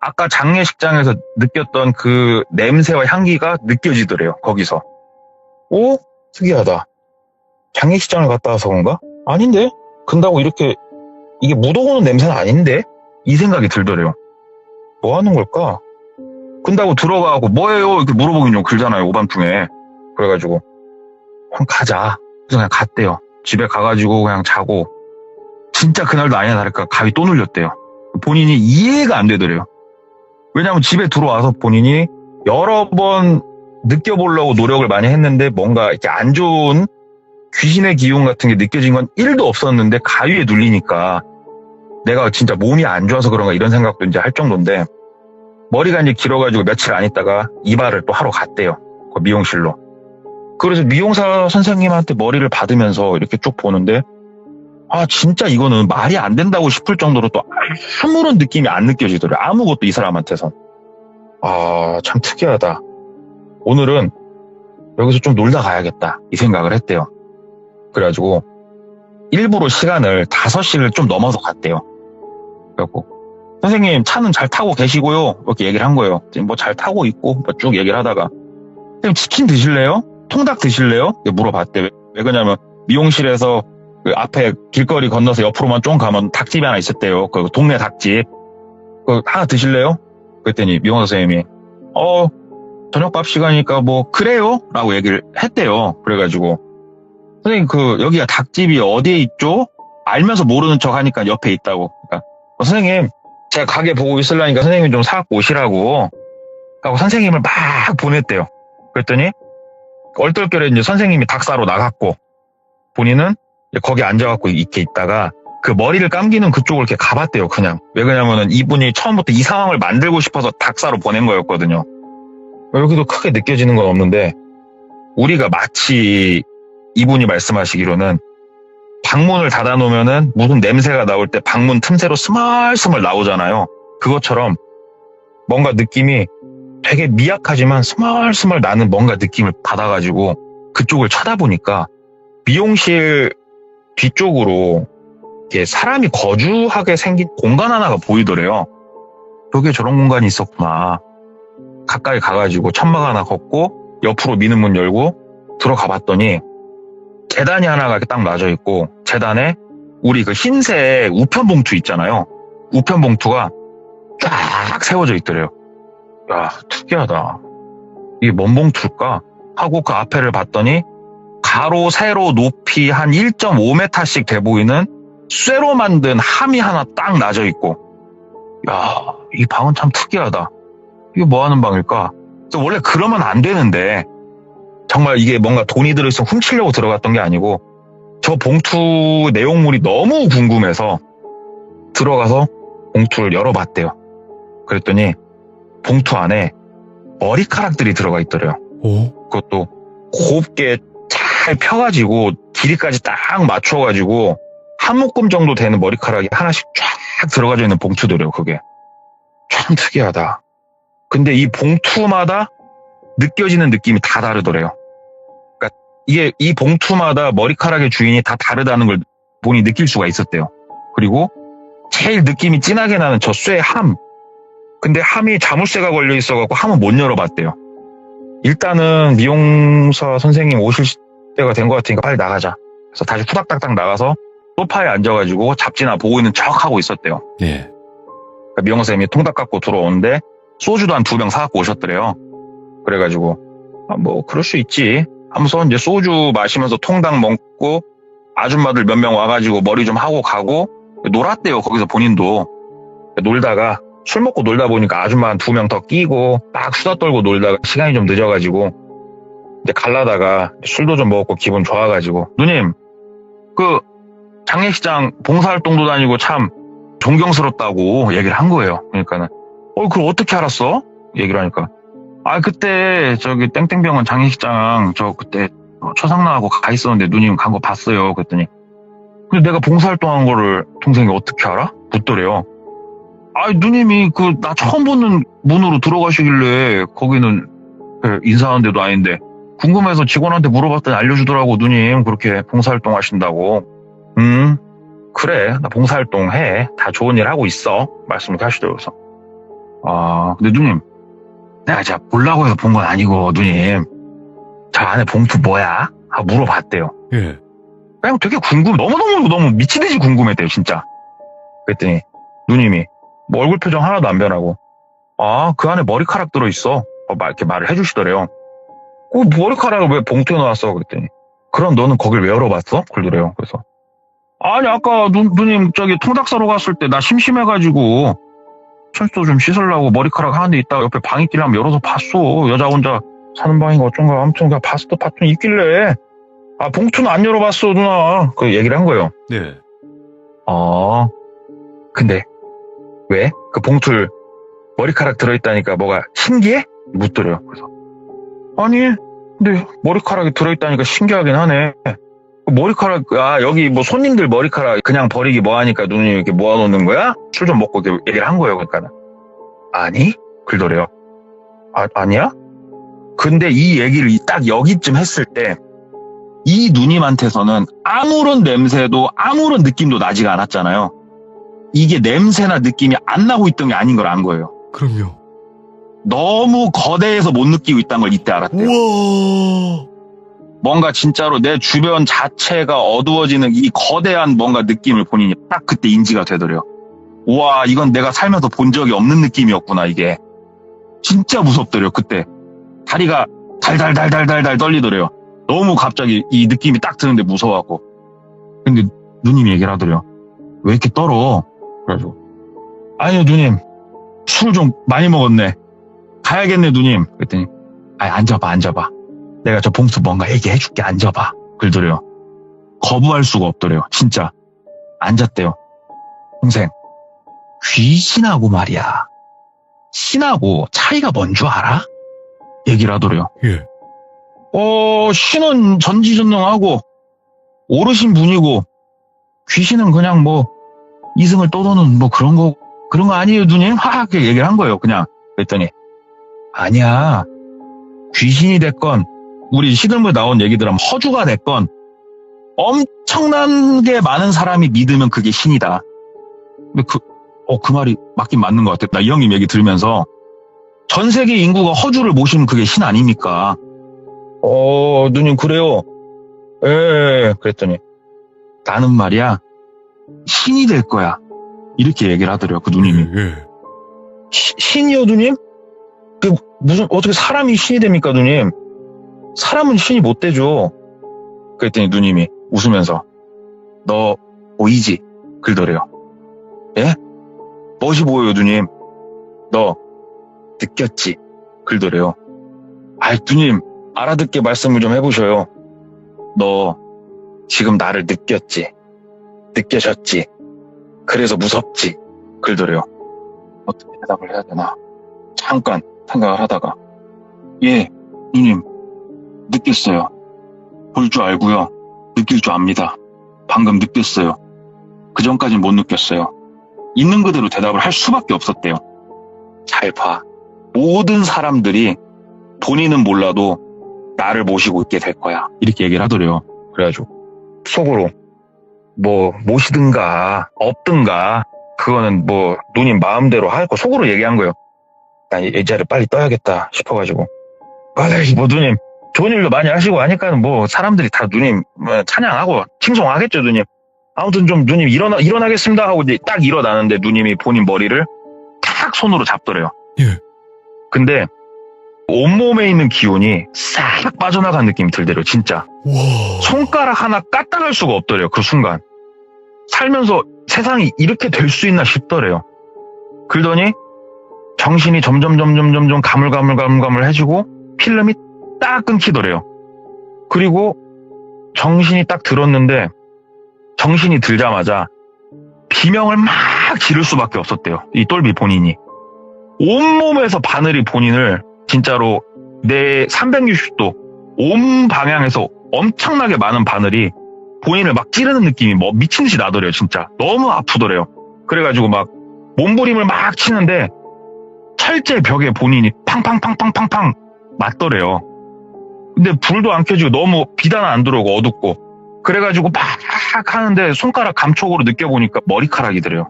아까 장례식장에서 느꼈던 그 냄새와 향기가 느껴지더래요. 거기서. 특이하다. 장례식장을 갔다 와서 그런가? 아닌데? 근다고 이렇게 이게 묻어오는 냄새는 아닌데? 이 생각이 들더래요. 뭐 하는 걸까? 근다고 들어가고 뭐예요? 이렇게 물어보긴 좀 그러잖아요. 오밤중에. 그래가지고 그냥 가자. 그래서 그냥 갔대요. 집에 가가지고 그냥 자고 진짜 그날도 아니나 다를까 가위 또 눌렸대요. 본인이 이해가 안 되더래요. 왜냐하면 집에 들어와서 본인이 여러 번 느껴보려고 노력을 많이 했는데 뭔가 이렇게 안 좋은 귀신의 기운 같은 게 느껴진 건 1도 없었는데 가위에 눌리니까 내가 진짜 몸이 안 좋아서 그런가 이런 생각도 이제 할 정도인데 머리가 이제 길어가지고 며칠 안 있다가 이발을 또 하러 갔대요. 그 미용실로. 그래서 미용사 선생님한테 머리를 받으면서 이렇게 쭉 보는데 진짜 이거는 말이 안 된다고 싶을 정도로 또 아무런 느낌이 안 느껴지더래요. 아무것도 이 사람한테선. 참 특이하다. 오늘은 여기서 좀 놀다 가야겠다. 이 생각을 했대요. 그래가지고 일부러 시간을 5시를 좀 넘어서 갔대요. 그래갖고 선생님 차는 잘 타고 계시고요. 이렇게 얘기를 한 거예요. 지금 뭐 잘 타고 있고 뭐 쭉 얘기를 하다가 선생님 치킨 드실래요? 통닭 드실래요? 물어봤대. 왜 그러냐면 미용실에서 그 앞에 길거리 건너서 옆으로만 좀 가면 닭집이 하나 있었대요. 그 동네 닭집. 하나 드실래요? 그랬더니 미용사 선생님이 저녁밥 시간이니까 뭐 그래요? 라고 얘기를 했대요. 그래가지고 선생님 여기가 닭집이 어디에 있죠? 알면서 모르는 척 하니까 옆에 있다고. 그러니까 선생님 제가 가게 보고 있으려니까 선생님 좀 사갖고 오시라고 하고 선생님을 막 보냈대요. 그랬더니 얼떨결에 이제 선생님이 닭 사러 나갔고 본인은 거기 앉아갖고 이렇게 있다가 그 머리를 감기는 그쪽을 이렇게 가봤대요. 그냥. 왜 그러냐면은 이분이 처음부터 이 상황을 만들고 싶어서 닭 사러 보낸 거였거든요. 여기도 크게 느껴지는 건 없는데 우리가 마치 이분이 말씀하시기로는 방문을 닫아놓으면은 무슨 냄새가 나올 때 방문 틈새로 스멀스멀 나오잖아요. 그것처럼 뭔가 느낌이 되게 미약하지만 스멀스멀 나는 뭔가 느낌을 받아가지고 그쪽을 쳐다보니까 미용실 뒤쪽으로 이렇게 사람이 거주하게 생긴 공간 하나가 보이더래요. 여기에 저런 공간이 있었구나. 가까이 가가지고 천막 하나 걷고 옆으로 미는 문 열고 들어가 봤더니 계단이 하나가 이렇게 딱 놔져 있고 계단에 우리 그 흰색 우편 봉투 있잖아요. 우편 봉투가 쫙 세워져 있더래요. 야, 특이하다. 이게 뭔 봉투일까? 하고 그 앞에를 봤더니 가로 세로 높이 한 1.5m씩 돼 보이는 쇠로 만든 함이 하나 딱 놔져 있고, 야, 이 방은 참 특이하다. 이게 뭐 하는 방일까? 그래서 원래 그러면 안 되는데 정말 이게 뭔가 돈이 들어있으면 훔치려고 들어갔던 게 아니고 저 봉투 내용물이 너무 궁금해서 들어가서 봉투를 열어봤대요. 그랬더니 봉투 안에 머리카락들이 들어가 있더래요. 오? 그것도 곱게 잘 펴가지고 길이까지 딱 맞춰가지고 한 묶음 정도 되는 머리카락이 하나씩 쫙 들어가져 있는 봉투더래요. 그게 참 특이하다. 근데 이 봉투마다 느껴지는 느낌이 다 다르더래요. 그러니까 이게 이 봉투마다 머리카락의 주인이 다 다르다는 걸 본인이 느낄 수가 있었대요. 그리고 제일 느낌이 진하게 나는 저 쇠 함. 근데 함이 자물쇠가 걸려 있어갖고 함은 못 열어봤대요. 일단은 미용사 선생님 오실 때가 된 것 같으니까 빨리 나가자. 그래서 다시 후닥닥닥 나가서 소파에 앉아가지고 잡지나 보고 있는 척 하고 있었대요. 예. 그러니까 미용사 선생님이 통닭 갖고 들어오는데 소주도 한 2병 사갖고 오셨더래요. 그래가지고 뭐 그럴 수 있지 하면서 이제 소주 마시면서 통닭 먹고 아줌마들 몇 명 와가지고 머리 좀 하고 가고 놀았대요. 거기서 본인도 놀다가 술 먹고 놀다 보니까 아줌마 한 2명 더 끼고 딱 수다 떨고 놀다가 시간이 좀 늦어가지고 이제 갈라다가 술도 좀 먹었고 기분 좋아가지고 누님 그 장례식장 봉사활동도 다니고 참 존경스럽다고 얘기를 한 거예요. 그러니까는 그걸 어떻게 알았어? 얘기를 하니까 그때 저기 땡땡병원 장례식장 저 그때 초상나하고 가 있었는데 누님 간 거 봤어요. 그랬더니 근데 내가 봉사활동한 거를 동생이 어떻게 알아? 묻더래요. 누님이 나 처음 보는 문으로 들어가시길래 거기는 인사하는 데도 아닌데 궁금해서 직원한테 물어봤더니 알려주더라고. 누님 그렇게 봉사활동 하신다고. 그래 나 봉사활동 해. 다 좋은 일 하고 있어. 말씀을 하시더라고요. 그래서 근데 누님 내가 진짜 보려고 해서 본 건 아니고 누님 저 안에 봉투 뭐야? 하고 물어봤대요. 예. 그냥 되게 너무 미치듯이 궁금했대요 진짜. 그랬더니 누님이 뭐 얼굴 표정 하나도 안 변하고 그 안에 머리카락 들어있어. 이렇게 말을 해주시더래요. 머리카락을 왜 봉투에 넣었어? 그랬더니 그럼 너는 거길 왜 열어봤어? 그러더래요. 그래서 아니 아까 누님 저기 통닭 사러 갔을 때 나 심심해가지고 천수도 좀 씻으려고 머리카락 하는데 있다가 옆에 방 있길래 한번 열어서 봤어. 여자 혼자 사는 방인가 어쩐가 아무튼 봤더니 있길래 봉투는 안 열어봤어 누나. 그 얘기를 한 거예요. 네. 근데 왜? 그 봉투를 머리카락 들어있다니까 뭐가 신기해? 묻더래요. 그래서 아니 근데 머리카락이 들어있다니까 신기하긴 하네. 머리카락 여기 뭐 손님들 머리카락 그냥 버리기 뭐하니까 누님 이렇게 모아놓는 거야? 술 좀 먹고 이렇게 얘기를 한 거예요. 그러니까 아니? 그러더래요. 아니야? 근데 이 얘기를 딱 여기쯤 했을 때 이 누님한테서는 아무런 냄새도 아무런 느낌도 나지가 않았잖아요. 이게 냄새나 느낌이 안 나고 있던 게 아닌 걸 안 거예요. 그럼요. 너무 거대해서 못 느끼고 있다는 걸 이때 알았대요. 우와. 뭔가 진짜로 내 주변 자체가 어두워지는 이 거대한 뭔가 느낌을 본인이 딱 그때 인지가 되더래요. 우와 이건 내가 살면서 본 적이 없는 느낌이었구나. 이게 진짜 무섭더래요. 그때 다리가 달달달달달달 떨리더래요. 너무 갑자기 이 느낌이 딱 드는데 무서워갖고. 근데 누님이 얘기를 하더래요. 왜 이렇게 떨어? 그래가지고 아니요 누님 술 좀 많이 먹었네. 가야겠네 누님. 그랬더니 앉아봐. 내가 저 봉투 뭔가 얘기해줄게. 앉아봐. 그러더래요. 거부할 수가 없더래요. 진짜 앉았대요. 동생 귀신하고 말이야 신하고 차이가 뭔 줄 알아? 얘기를 하더래요. 예. 신은 전지전능하고 오르신 분이고 귀신은 그냥 뭐 이승을 떠도는 뭐 그런 거 아니에요 누님? 하하 그 얘기를 한 거예요 그냥. 그랬더니 아니야, 귀신이 됐건 우리 시들무에 나온 얘기들 하면 허주가 됐건 엄청나게 많은 사람이 믿으면 그게 신이다. 근데 그 말이 맞긴 맞는 것 같아. 나 이 형님 얘기 들으면서 전 세계 인구가 허주를 모시면 그게 신 아닙니까? 누님 그래요. 예. 그랬더니 나는 말이야 신이 될 거야. 이렇게 얘기를 하더래요 그 누님이. 신이요 누님? 그 무슨 어떻게 사람이 신이 됩니까 누님? 사람은 신이 못 되죠. 그랬더니 누님이 웃으면서 너 보이지? 그러더래요. 예? 멋이 보여요 누님. 너 느꼈지? 그러더래요. 아이 누님 알아듣게 말씀을 좀 해보셔요. 너 지금 나를 느껴졌지? 그래서 무섭지? 그러더래요. 어떻게 대답을 해야 되나? 잠깐 생각을 하다가 예 누님 느꼈어요. 볼 줄 알고요. 느낄 줄 압니다. 방금 느꼈어요. 그 전까진 못 느꼈어요. 있는 그대로 대답을 할 수밖에 없었대요. 잘 봐. 모든 사람들이 본인은 몰라도 나를 모시고 있게 될 거야. 이렇게 얘기를 하더래요. 그래가지고 속으로 뭐 모시든가 없든가 그거는 뭐 누님 마음대로 할 거 속으로 얘기한 거예요. 나 이 자리를 빨리 떠야겠다 싶어가지고 뭐 누님 좋은 일도 많이 하시고 하니까는 뭐 사람들이 다 누님 찬양하고 칭송하겠죠 누님. 아무튼 좀 누님 일어나겠습니다 하고 이제 딱 일어나는데 누님이 본인 머리를 탁 손으로 잡더래요. 예. 근데 온몸에 있는 기운이 싹 빠져나간 느낌이 들더래요 진짜. 와. 손가락 하나 까딱할 수가 없더래요 그 순간. 살면서 세상이 이렇게 될 수 있나 싶더래요. 그러더니 정신이 점점 가물가물해지고 필름이 딱 끊기더래요. 그리고 정신이 딱 들었는데 정신이 들자마자 비명을 막 지를 수밖에 없었대요. 이 똘비 본인이. 온몸에서 바늘이 본인을 진짜로 내 360도 온 방향에서 엄청나게 많은 바늘이 본인을 막 찌르는 느낌이 뭐 미친 듯이 나더래요 진짜. 너무 아프더래요. 그래가지고 막 몸부림을 막 치는데 철제 벽에 본인이 팡팡팡팡팡팡 맞더래요. 근데 불도 안 켜지고 너무 비단 안 들어오고 어둡고 그래가지고 막 하는데 손가락 감촉으로 느껴보니까 머리카락이더래요.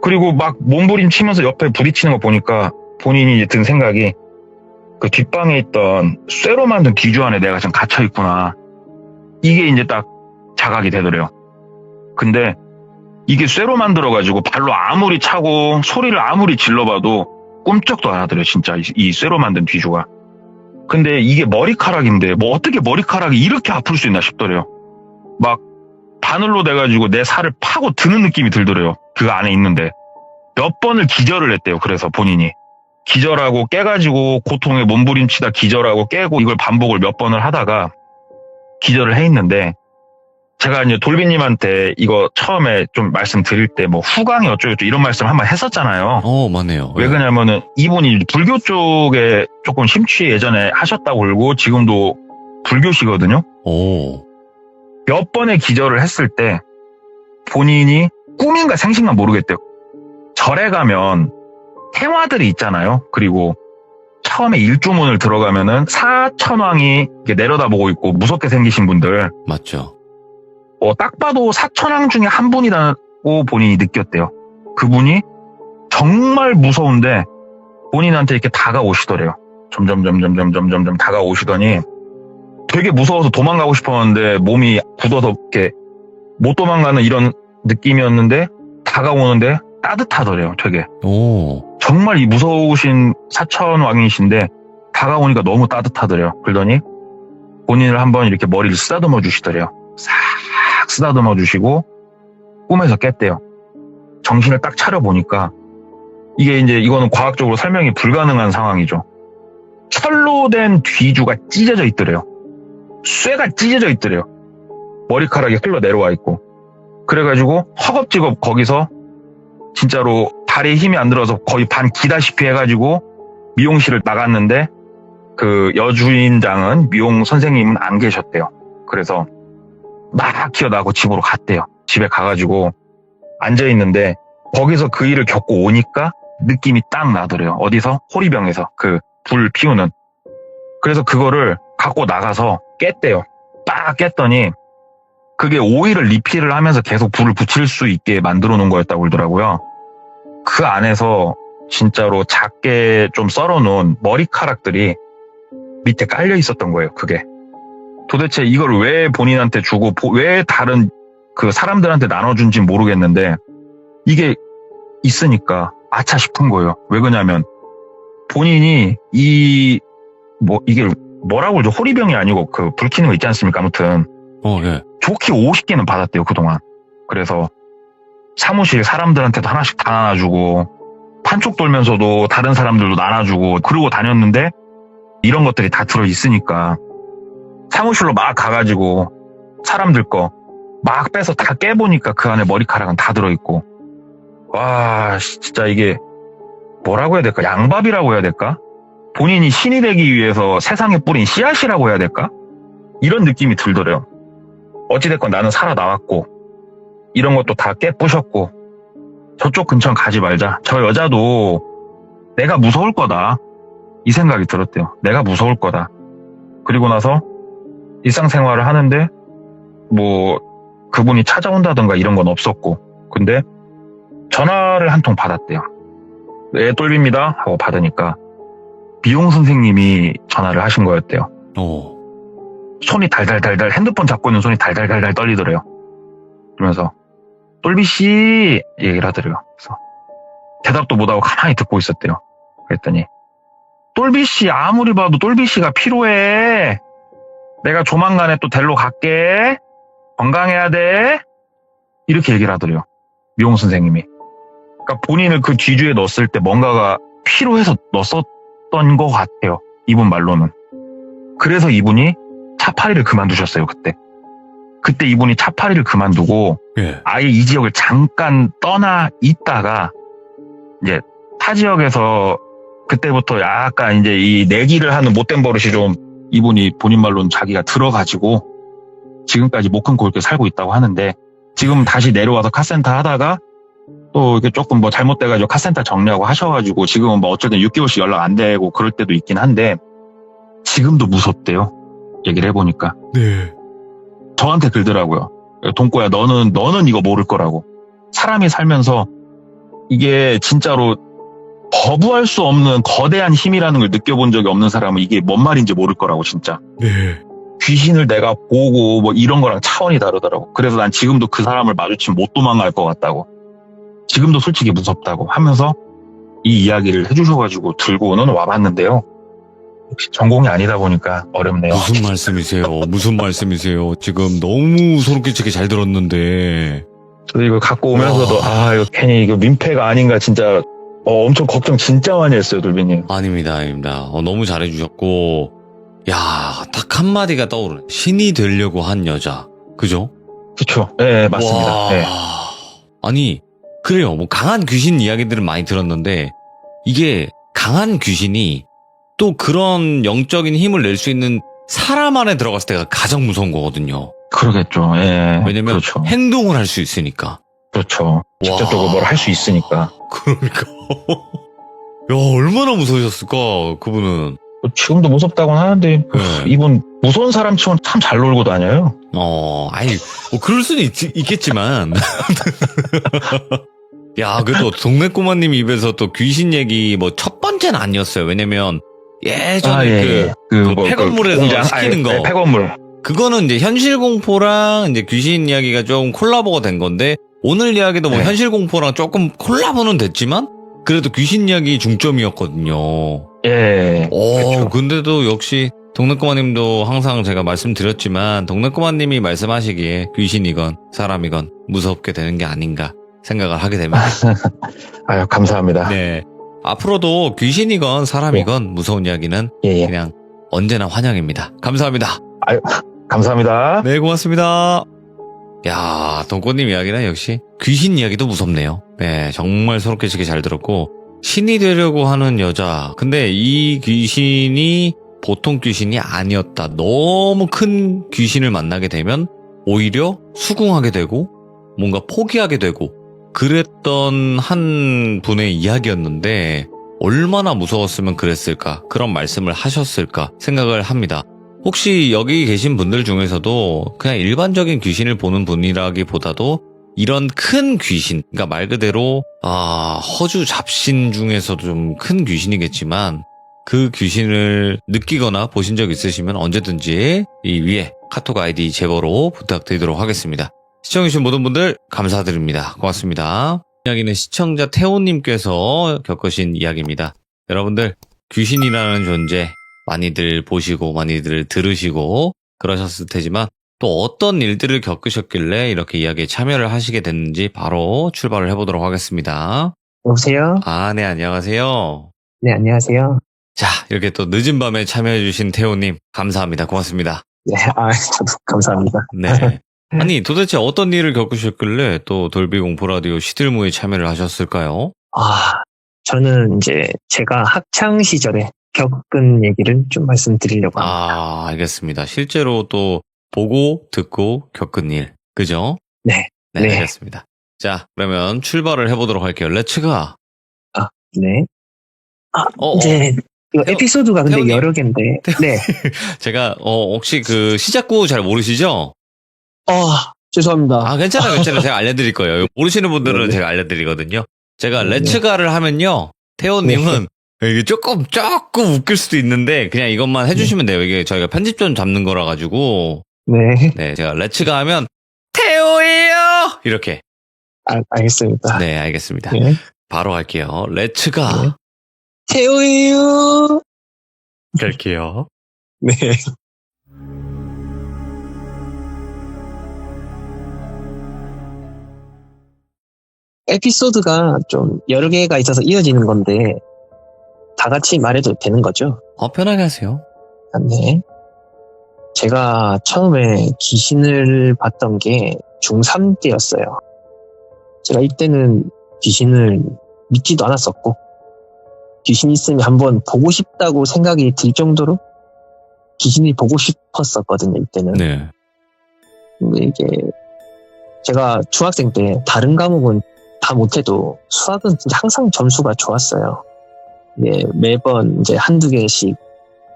그리고 막 몸부림 치면서 옆에 부딪히는 거 보니까 본인이 이제 든 생각이 그 뒷방에 있던 쇠로 만든 뒤주 안에 내가 지금 갇혀있구나. 이게 이제 딱 자각이 되더래요. 근데 이게 쇠로 만들어가지고 발로 아무리 차고 소리를 아무리 질러봐도 꿈쩍도 안 하더래요 진짜 이 쇠로 만든 뒤주가. 근데 이게 머리카락인데 뭐 어떻게 머리카락이 이렇게 아플 수 있나 싶더래요. 막 바늘로 돼가지고 내 살을 파고 드는 느낌이 들더래요. 그 안에 있는데 몇 번을 기절을 했대요. 그래서 본인이 기절하고 깨가지고 고통에 몸부림치다 기절하고 깨고 이걸 반복을 몇 번을 하다가 기절을 해 있는데 제가 이제 돌비님한테 이거 처음에 좀 말씀드릴 때 뭐 후광이 어쩌고저쩌고 이런 말씀 한번 했었잖아요. 맞네요. 왜 그러냐면은 이분이 불교 쪽에 조금 심취 예전에 하셨다고 그러고 지금도 불교시거든요. 오. 몇 번의 기절을 했을 때 본인이 꿈인가 생신가 모르겠대요. 절에 가면 해화들이 있잖아요. 그리고 처음에 일주문을 들어가면은 사천왕이 이렇게 내려다보고 있고 무섭게 생기신 분들. 맞죠. 딱 봐도 사천왕 중에 한 분이라고 본인이 느꼈대요. 그분이 정말 무서운데 본인한테 이렇게 다가오시더래요. 점점 다가오시더니 되게 무서워서 도망가고 싶었는데 몸이 굳어서 이렇게 못 도망가는 이런 느낌이었는데 다가오는데 따뜻하더래요. 되게. 오. 정말 이 무서우신 사천왕이신데 다가오니까 너무 따뜻하더래요. 그러더니 본인을 한번 이렇게 머리를 쓰다듬어 주시더래요. 싹 쓰다듬어 주시고 꿈에서 깼대요. 정신을 딱 차려보니까 이게 이제 이거는 과학적으로 설명이 불가능한 상황이죠. 철로 된 뒤주가 찢어져 있더래요. 쇠가 찢어져 있더래요. 머리카락이 흘러 내려와 있고. 그래가지고 허겁지겁 거기서 진짜로 다리에 힘이 안 들어서 거의 반 기다시피 해가지고 미용실을 나갔는데 그 여주인장은 미용 선생님은 안 계셨대요. 그래서 막 기어나고 집으로 갔대요. 집에 가가지고 앉아있는데 거기서 그 일을 겪고 오니까 느낌이 딱 나더래요. 어디서? 호리병에서 그 불 피우는. 그래서 그거를 갖고 나가서 깼대요. 딱 깼더니 그게 오일을 리필을 하면서 계속 불을 붙일 수 있게 만들어 놓은 거였다고 그러더라고요. 그 안에서 진짜로 작게 좀 썰어 놓은 머리카락들이 밑에 깔려 있었던 거예요, 그게. 도대체 이걸 왜 본인한테 주고, 왜 다른 그 사람들한테 나눠준지 모르겠는데, 이게 있으니까 아차 싶은 거예요. 왜 그러냐면, 본인이 이게 뭐라고 그러죠? 호리병이 아니고 그 불 켜는 거 있지 않습니까? 아무튼. 예. 좋게 50개는 받았대요, 그동안. 그래서 사무실 사람들한테도 하나씩 다 나눠주고, 판촉 돌면서도 다른 사람들도 나눠주고, 그러고 다녔는데, 이런 것들이 다 들어있으니까, 사무실로 막 가가지고, 사람들 거, 막 빼서 다 깨보니까 그 안에 머리카락은 다 들어있고, 와, 진짜 이게, 뭐라고 해야 될까? 양밥이라고 해야 될까? 본인이 신이 되기 위해서 세상에 뿌린 씨앗이라고 해야 될까? 이런 느낌이 들더래요. 어찌됐건 나는 살아나왔고, 이런 것도 다 깨부셨고, 저쪽 근처는 가지 말자. 저 여자도 내가 무서울 거다. 이 생각이 들었대요. 내가 무서울 거다. 그리고 나서 일상생활을 하는데, 그분이 찾아온다던가 이런 건 없었고, 근데 전화를 한 통 받았대요. 네, 똘비입니다. 하고 받으니까 미용 선생님이 전화를 하신 거였대요. 손이 달달달달, 핸드폰 잡고 있는 손이 달달달달 떨리더래요. 그러면서 똘비씨 얘기를 하더래요. 그래서 대답도 못하고 가만히 듣고 있었대요. 그랬더니 똘비씨 아무리 봐도 똘비씨가 필요해. 내가 조만간에 또 델로 갈게. 건강해야 돼. 이렇게 얘기를 하더래요. 미용 선생님이. 그러니까 본인을 그 뒤주에 넣었을 때 뭔가가 필요해서 넣었던 것 같아요. 이분 말로는. 그래서 이분이 차파리를 그만두셨어요, 그때. 그때 이분이 차파리를 그만두고 아예 이 지역을 잠깐 떠나 있다가 이제 타 지역에서 그때부터 약간 이제 이 내기를 하는 못된 버릇이 좀 이분이 본인 말로는 자기가 들어가지고 지금까지 못 끊고 이렇게 살고 있다고 하는데 지금 다시 내려와서 카센터 하다가 또 이게 조금 잘못돼가지고 카센터 정리하고 하셔가지고 지금은 어쨌든 6개월씩 연락 안 되고 그럴 때도 있긴 한데 지금도 무섭대요. 얘기를 해보니까. 네. 저한테 그러더라고요. 동꼬야 너는 이거 모를 거라고. 사람이 살면서 이게 진짜로 거부할 수 없는 거대한 힘이라는 걸 느껴본 적이 없는 사람은 이게 뭔 말인지 모를 거라고 진짜. 네. 귀신을 내가 보고 이런 거랑 차원이 다르더라고. 그래서 난 지금도 그 사람을 마주치면 못 도망갈 것 같다고. 지금도 솔직히 무섭다고 하면서 이 이야기를 해주셔가지고 들고는 와봤는데요. 역시 전공이 아니다 보니까 어렵네요. 무슨 말씀이세요? 무슨 말씀이세요? 지금 너무 소름 끼치게 잘 들었는데. 저도 이거 갖고 오면서도 이거 괜히 이거 민폐가 아닌가 진짜 엄청 걱정 진짜 많이 했어요, 돌비님. 아닙니다. 너무 잘해주셨고, 야, 딱 한마디가 떠오르네. 신이 되려고 한 여자. 그죠? 그쵸. 네, 맞습니다. 네. 아니, 그래요. 강한 귀신 이야기들은 많이 들었는데, 이게 강한 귀신이 또 그런 영적인 힘을 낼 수 있는 사람 안에 들어갔을 때가 가장 무서운 거거든요. 그러겠죠. 예. 왜냐면 그렇죠. 행동을 할 수 있으니까. 그렇죠. 직접적으로 뭘 할 수 있으니까. 그러니까. 야, 얼마나 무서우셨을까, 그분은. 지금도 무섭다고는 하는데, 네. 이분 무서운 사람 치고는 참 잘 놀고 다녀요. 그럴 수는 있겠지만. 야, 그래도 동네 꼬마님 입에서 또 귀신 얘기 첫 번째는 아니었어요. 왜냐면 예전에 폐건물에서 시키는 거. 폐건물. 그거는 이제 현실 공포랑 이제 귀신 이야기가 좀 콜라보가 된 건데 오늘 이야기도 현실 공포랑 조금 콜라보는 됐지만 그래도 귀신 이야기 중점이었거든요. 예. 그렇죠. 근데도 역시 동네 꼬마님도 항상 제가 말씀드렸지만 동네 꼬마님이 말씀하시기에 귀신이건 사람이건 무섭게 되는 게 아닌가 생각을 하게 됩니다. 아유, 감사합니다. 네. 앞으로도 귀신이건 사람이건 무서운 이야기는 그냥 언제나 환영입니다. 감사합니다. 아유, 감사합니다. 네, 고맙습니다. 야, 동꼬님 이야기는 역시 귀신 이야기도 무섭네요. 네, 정말 서로 깨지게 잘 들었고 신이 되려고 하는 여자. 근데 이 귀신이 보통 귀신이 아니었다. 너무 큰 귀신을 만나게 되면 오히려 수긍하게 되고 뭔가 포기하게 되고 그랬던 한 분의 이야기였는데 얼마나 무서웠으면 그랬을까 그런 말씀을 하셨을까 생각을 합니다. 혹시 여기 계신 분들 중에서도 그냥 일반적인 귀신을 보는 분이라기보다도 이런 큰 귀신, 그러니까 말 그대로 허주 잡신 중에서도 좀 큰 귀신이겠지만 그 귀신을 느끼거나 보신 적 있으시면 언제든지 이 위에 카톡 아이디 제보로 부탁드리도록 하겠습니다. 시청해주신 모든 분들 감사드립니다. 고맙습니다. 이야기는 시청자 태호님께서 겪으신 이야기입니다. 여러분들 귀신이라는 존재 많이들 보시고 많이들 들으시고 그러셨을 테지만 또 어떤 일들을 겪으셨길래 이렇게 이야기에 참여를 하시게 됐는지 바로 출발을 해보도록 하겠습니다. 여보세요? 네, 안녕하세요. 네, 안녕하세요. 자, 이렇게 또 늦은 밤에 참여해주신 태호님 감사합니다. 고맙습니다. 네, 저도 감사합니다. 네. 아니, 도대체 어떤 일을 겪으셨길래 또 돌비공포 라디오 시들무에 참여를 하셨을까요? 저는 이제 제가 학창 시절에 겪은 얘기를 좀 말씀드리려고 합니다. 알겠습니다. 실제로 또 보고, 듣고, 겪은 일. 그죠? 네. 네, 네. 알겠습니다. 자, 그러면 출발을 해보도록 할게요. 렛츠가. 네. 이제 이거 에피소드가 근데 태호님. 여러 개인데. 네. 제가, 혹시 그 시작구 잘 모르시죠? 죄송합니다. 괜찮아요. 제가 알려드릴 거예요. 모르시는 분들은 네네. 제가 알려드리거든요. 제가 네네. 렛츠가를 하면요. 태호님은 이게 조금 웃길 수도 있는데 그냥 이것만 해주시면 돼요. 이게 저희가 편집점 잡는 거라 가지고. 네. 네, 제가 렛츠가 하면 태호예요! 이렇게. 알겠습니다. 네, 알겠습니다. 네. 바로 할게요. 렛츠가. 네. 태우유! 갈게요. 네. 에피소드가 좀 여러 개가 있어서 이어지는 건데, 다 같이 말해도 되는 거죠? 편하게 하세요. 네. 제가 처음에 귀신을 봤던 게 중3 때였어요. 제가 이때는 귀신을 믿지도 않았었고, 귀신 있으면 한번 보고 싶다고 생각이 들 정도로 귀신이 보고 싶었었거든요, 이때는. 네. 근데 이게 제가 중학생 때 다른 과목은 다 못해도 수학은 진짜 항상 점수가 좋았어요. 네, 매번 이제 한두 개씩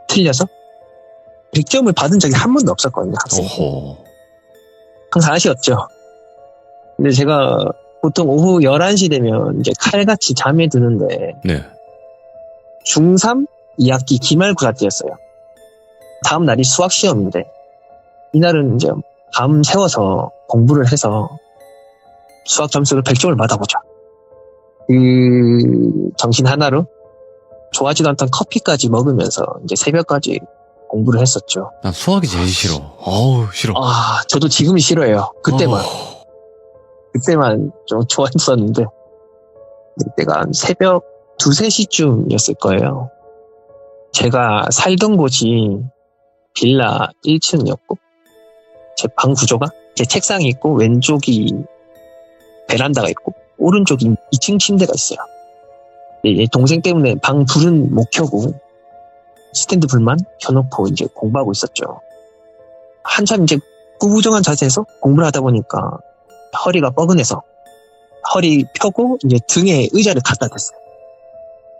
틀려서 100점을 받은 적이 한 번도 없었거든요, 학생 때. 오호. 항상 아쉬웠죠. 근데 제가 보통 오후 11시 되면 이제 칼같이 잠에 드는데 네. 중3 2학기 기말고사 때였어요. 다음 날이 수학 시험인데 이날은 이제 밤 새워서 공부를 해서 수학 점수를 100점을 받아보자. 그 정신 하나로 좋아하지도 않던 커피까지 먹으면서 이제 새벽까지 공부를 했었죠. 난 수학이 제일 싫어. 싫어. 저도 지금 싫어해요. 그때만 좀 좋아했었는데 그때가 한 새벽 2, 3시쯤이었을 거예요. 제가 살던 곳이 빌라 1층이었고 제 방 구조가 제 책상이 있고 왼쪽이 베란다가 있고 오른쪽이 2층 침대가 있어요. 동생 때문에 방 불은 못 켜고 스탠드 불만 켜놓고 이제 공부하고 있었죠. 한참 이제 구부정한 자세에서 공부를 하다 보니까 허리가 뻐근해서 허리 펴고 이제 등에 의자를 갖다 댔어요.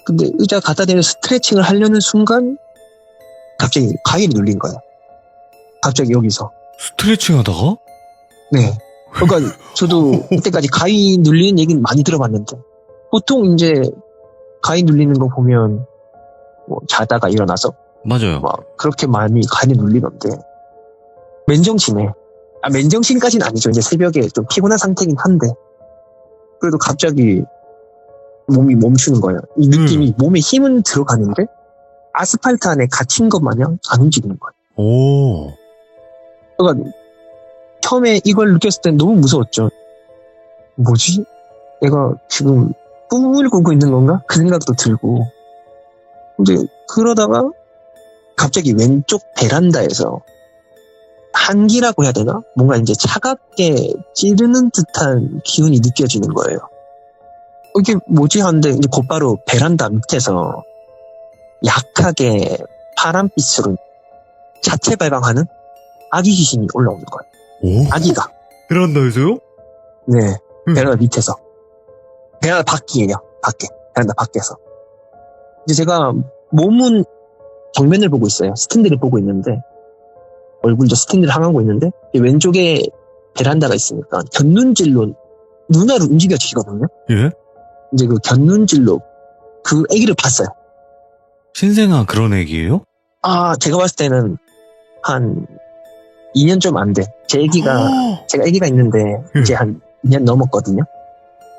근데 의자 갖다 대면서 스트레칭을 하려는 순간 갑자기 가위를 눌린 거예요. 갑자기 여기서. 스트레칭 하다가? 네. 그러니까 저도 그때까지 가위 눌리는 얘기는 많이 들어봤는데 보통 이제 가위 눌리는 거 보면 뭐 자다가 일어나서 맞아요. 막 그렇게 많이 가위 눌리던데 맨정신에 맨정신까지는 아니죠. 이제 새벽에 좀 피곤한 상태긴 한데 그래도 갑자기 몸이 멈추는 거예요. 이 느낌이 몸에 힘은 들어가는데 아스팔트 안에 갇힌 것 마냥 안 움직이는 거예요. 오. 그러니까 처음에 이걸 느꼈을 땐 너무 무서웠죠. 뭐지? 내가 지금 꿈을 꾸고 있는 건가? 그 생각도 들고. 근데 그러다가 갑자기 왼쪽 베란다에서 한기라고 해야 되나? 뭔가 이제 차갑게 찌르는 듯한 기운이 느껴지는 거예요. 이게 뭐지? 하는데 이제 곧바로 베란다 밑에서 약하게 파란빛으로 자체 발광하는 아기 귀신이 올라오는 거예요. 오? 아기가. 베란다에서요? 네. 베란다 밑에서. 베란다 밖이에요. 밖에. 베란다 밖에서. 이제 제가 몸은 정면을 보고 있어요. 스탠드를 보고 있는데, 얼굴도 스탠드를 향하고 있는데, 왼쪽에 베란다가 있으니까 곁눈질로 눈알을 움직여지거든요. 예? 이제 그 곁눈질로 그 애기를 봤어요. 신생아 그런 애기예요? 제가 봤을 때는 한 2년 좀 안 돼. 제가 애기가 있는데 이제 한 2년 넘었거든요.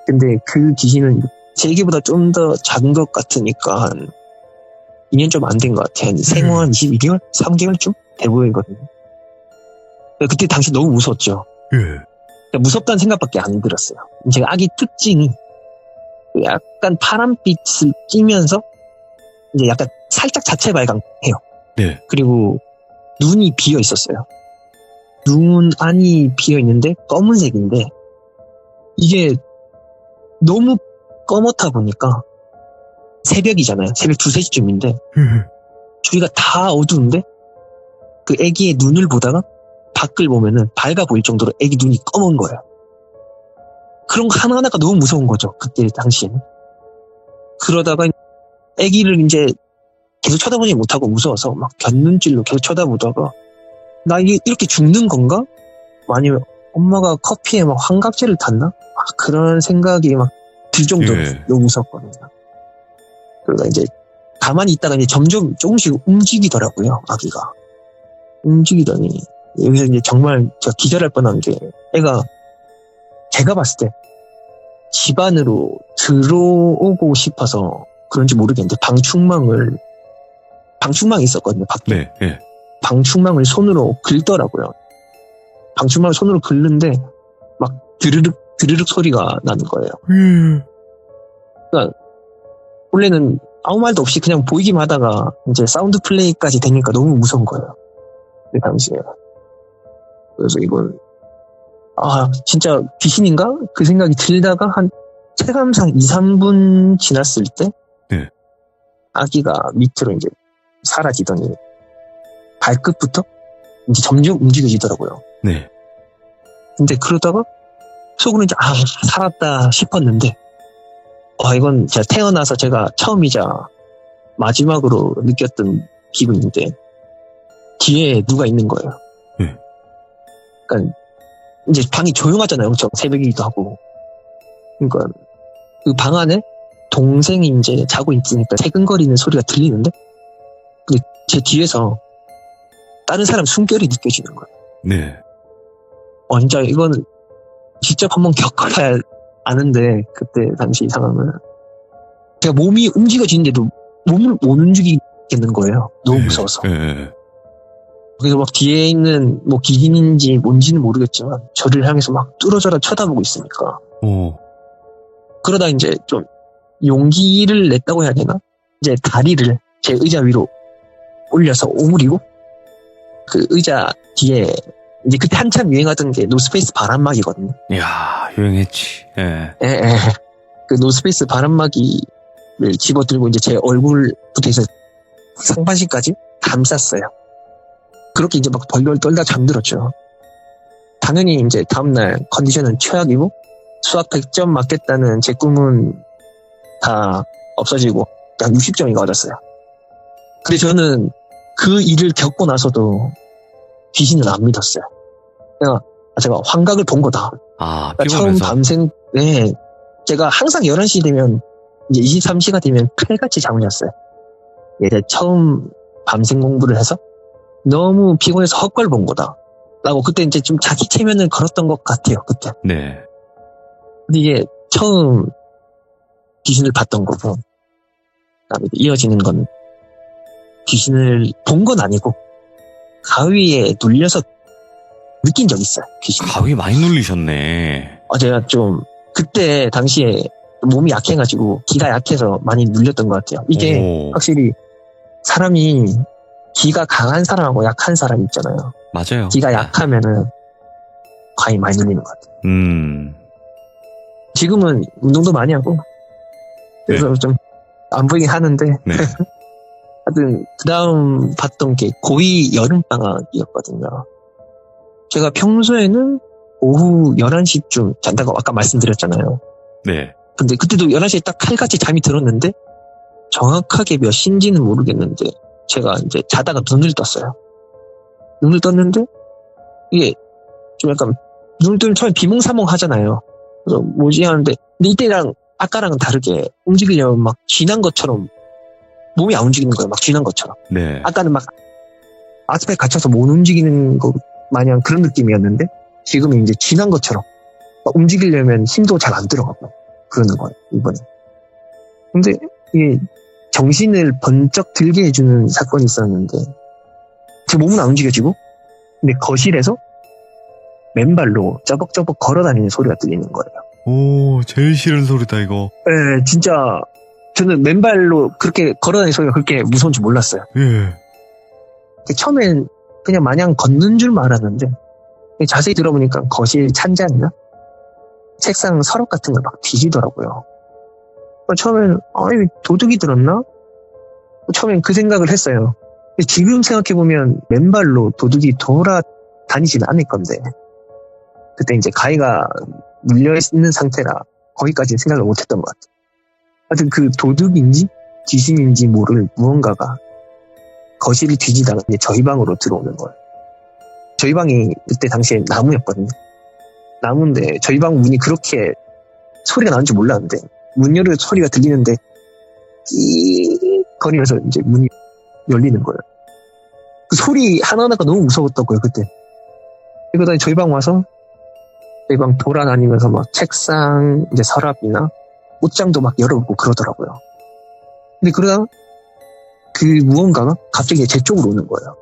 근데 그 귀신은 제 애기보다 좀 더 작은 것 같으니까 한 2년 좀 안 된 것 같아요. 생후 한 22개월? 3개월쯤 돼 보이거든요. 그때 당시 너무 무서웠죠. 예. 무섭다는 생각밖에 안 들었어요. 제가 아기 특징이 약간 파란빛을 띠면서 이제 약간 살짝 자체 발광해요. 네. 그리고 눈이 비어 있었어요. 눈 안이 비어 있는데 검은색인데 이게 너무 검었다 보니까 새벽이잖아요. 새벽 2, 3시쯤인데 주위가 다 어두운데 그 애기의 눈을 보다가 밖을 보면은 밝아 보일 정도로 애기 눈이 검은 거예요. 그런 거 하나하나가 너무 무서운 거죠. 그때 당시에는. 그러다가 애기를 이제 계속 쳐다보지 못하고 무서워서 막 곁눈질로 계속 쳐다보다가 나 이게 이렇게 죽는 건가? 아니면 엄마가 커피에 막 환각제를 탔나? 그런 생각이 막 들 정도로 예. 너무 무섭거든요. 그러다 이제 가만히 있다가 이제 점점 조금씩 움직이더라고요, 아기가. 움직이더니 여기서 이제 정말 제가 기절할 뻔한 게 애가 제가 봤을 때 집 안으로 들어오고 싶어서 그런지 모르겠는데 방충망이 있었거든요, 밖에. 네. 예. 방충망을 손으로 긁더라고요. 방충망을 손으로 긁는데 막 드르륵 소리가 나는 거예요. 그러니까 원래는 아무 말도 없이 그냥 보이기만 하다가 이제 사운드 플레이까지 되니까 너무 무서운 거예요. 그 당시에. 그래서 이건 진짜 귀신인가? 그 생각이 들다가 한 체감상 2, 3분 지났을 때 네. 아기가 밑으로 이제 사라지더니 발끝부터 이제 점점 움직여지더라고요. 네. 근데 그러다가 속으로 이제 살았다 싶었는데 이건 제가 태어나서 제가 처음이자 마지막으로 느꼈던 기분인데 뒤에 누가 있는 거예요. 그러니까 이제 방이 조용하잖아요. 엄청 새벽이기도 하고. 그러니까 그 방 안에 동생이 이제 자고 있으니까 새근거리는 소리가 들리는데 근데 제 뒤에서 다른 사람 숨결이 느껴지는 거예요. 네. 진짜 이거는 직접 한번 겪어봐야 아는데 그때 당시 상황은 제가 몸이 움직여지는데도 몸을 못 움직이겠는 거예요. 너무 무서워서. 예. 그래서 막 뒤에 있는 뭐 귀신인지 뭔지는 모르겠지만 저를 향해서 막 뚫어져라 쳐다보고 있으니까 그러다 이제 좀 용기를 냈다고 해야 되나? 이제 다리를 제 의자 위로 올려서 오므리고 그 의자 뒤에 이제 그때 한참 유행하던 게 노스페이스 바람막이거든요. 이야, 유행했지. 예. 그 노스페이스 바람막이를 집어들고 이제 제 얼굴부터 해서 상반신까지 감쌌어요. 그렇게 이제 막 덜덜 떨다 잠들었죠. 당연히 이제 다음날 컨디션은 최악이고 수학 100점 맞겠다는 제 꿈은 다 없어지고 약 60점이 맞았어요. 근데 저는 그 일을 겪고 나서도 귀신은 안 믿었어요. 제가 환각을 본 거다. 그러니까 처음 밤생, 제가 항상 11시 되면, 이제 23시가 되면 칼같이 잠을 잤어요. 제가 처음 밤생 공부를 해서 너무 피곤해서 헛걸 본 거다. 라고 그때 이제 좀 자기 체면을 걸었던 것 같아요, 그때. 네. 근데 이게 처음 귀신을 봤던 거고, 그다음에 이어지는 건 귀신을 본 건 아니고, 가위에 눌려서 느낀 적 있어요, 귀신. 가위 많이 눌리셨네. 제가 좀 그때 당시에 몸이 약해가지고 기가 약해서 많이 눌렸던 것 같아요. 이게 확실히 사람이 기가 강한 사람하고 약한 사람 있잖아요. 맞아요. 기가 약하면은 가위 많이 눌리는 것 같아요. 지금은 운동도 많이 하고 그래서 좀 안 보이긴 하는데 네. 하여튼 그 다음 봤던 게 고2 여름방학이었거든요. 제가 평소에는 오후 11시쯤 잔다고 아까 말씀드렸잖아요. 네. 근데 그때도 11시에 딱 칼같이 잠이 들었는데 정확하게 몇 시인지는 모르겠는데 제가 이제 자다가 눈을 떴어요. 눈을 떴는데 이게 좀 약간 눈을 뜨면 처음에 비몽사몽 하잖아요. 그래서 뭐지 하는데 근데 이때랑 아까랑은 다르게 움직이려면 막 쥐난 것처럼 몸이 안 움직이는 거예요. 막 쥐난 것처럼. 네. 아까는 막 아스팔 갇혀서 못 움직이는 거 마냥 그런 느낌이었는데 지금은 이제 쥐난 것처럼 막 움직이려면 힘도 잘 안 들어가고 그러는 거예요. 이번에. 근데 이게 정신을 번쩍 들게 해주는 사건이 있었는데 제 몸은 안 움직여지고 근데 거실에서 맨발로 쩌벅쩌벅 걸어다니는 소리가 들리는 거예요. 오, 제일 싫은 소리다, 이거. 예, 진짜 저는 맨발로 그렇게 걸어다니는 소리가 그렇게 무서운 줄 몰랐어요. 예. 처음엔 그냥 마냥 걷는 줄만 알았는데 자세히 들어보니까 거실 찬장이나 책상 서랍 같은 걸 막 뒤지더라고요. 처음엔 이 도둑이 들었나? 처음엔 그 생각을 했어요. 근데 지금 생각해보면 맨발로 도둑이 돌아다니지는 않을 건데 그때 이제 가위가 물려있는 상태라 거기까지 생각을 못했던 것 같아요. 하여튼 그 도둑인지 귀신인지 모를 무언가가 거실을 뒤지다가 이제 저희 방으로 들어오는 거예요. 저희 방이 그때 당시에 나무였거든요. 나무인데 저희 방 문이 그렇게 소리가 나는 줄 몰랐는데 문 열는 소리가 들리는데 끼 거리면서 이제 문이 열리는 거예요. 그 소리 하나하나가 너무 무서웠던 거예요 그때. 그러다 저희 방 와서 저희 방 돌아다니면서 막 책상 이제 서랍이나 옷장도 막 열어보고 그러더라고요. 근데 그러다가 그 무언가가 갑자기 제 쪽으로 오는 거예요.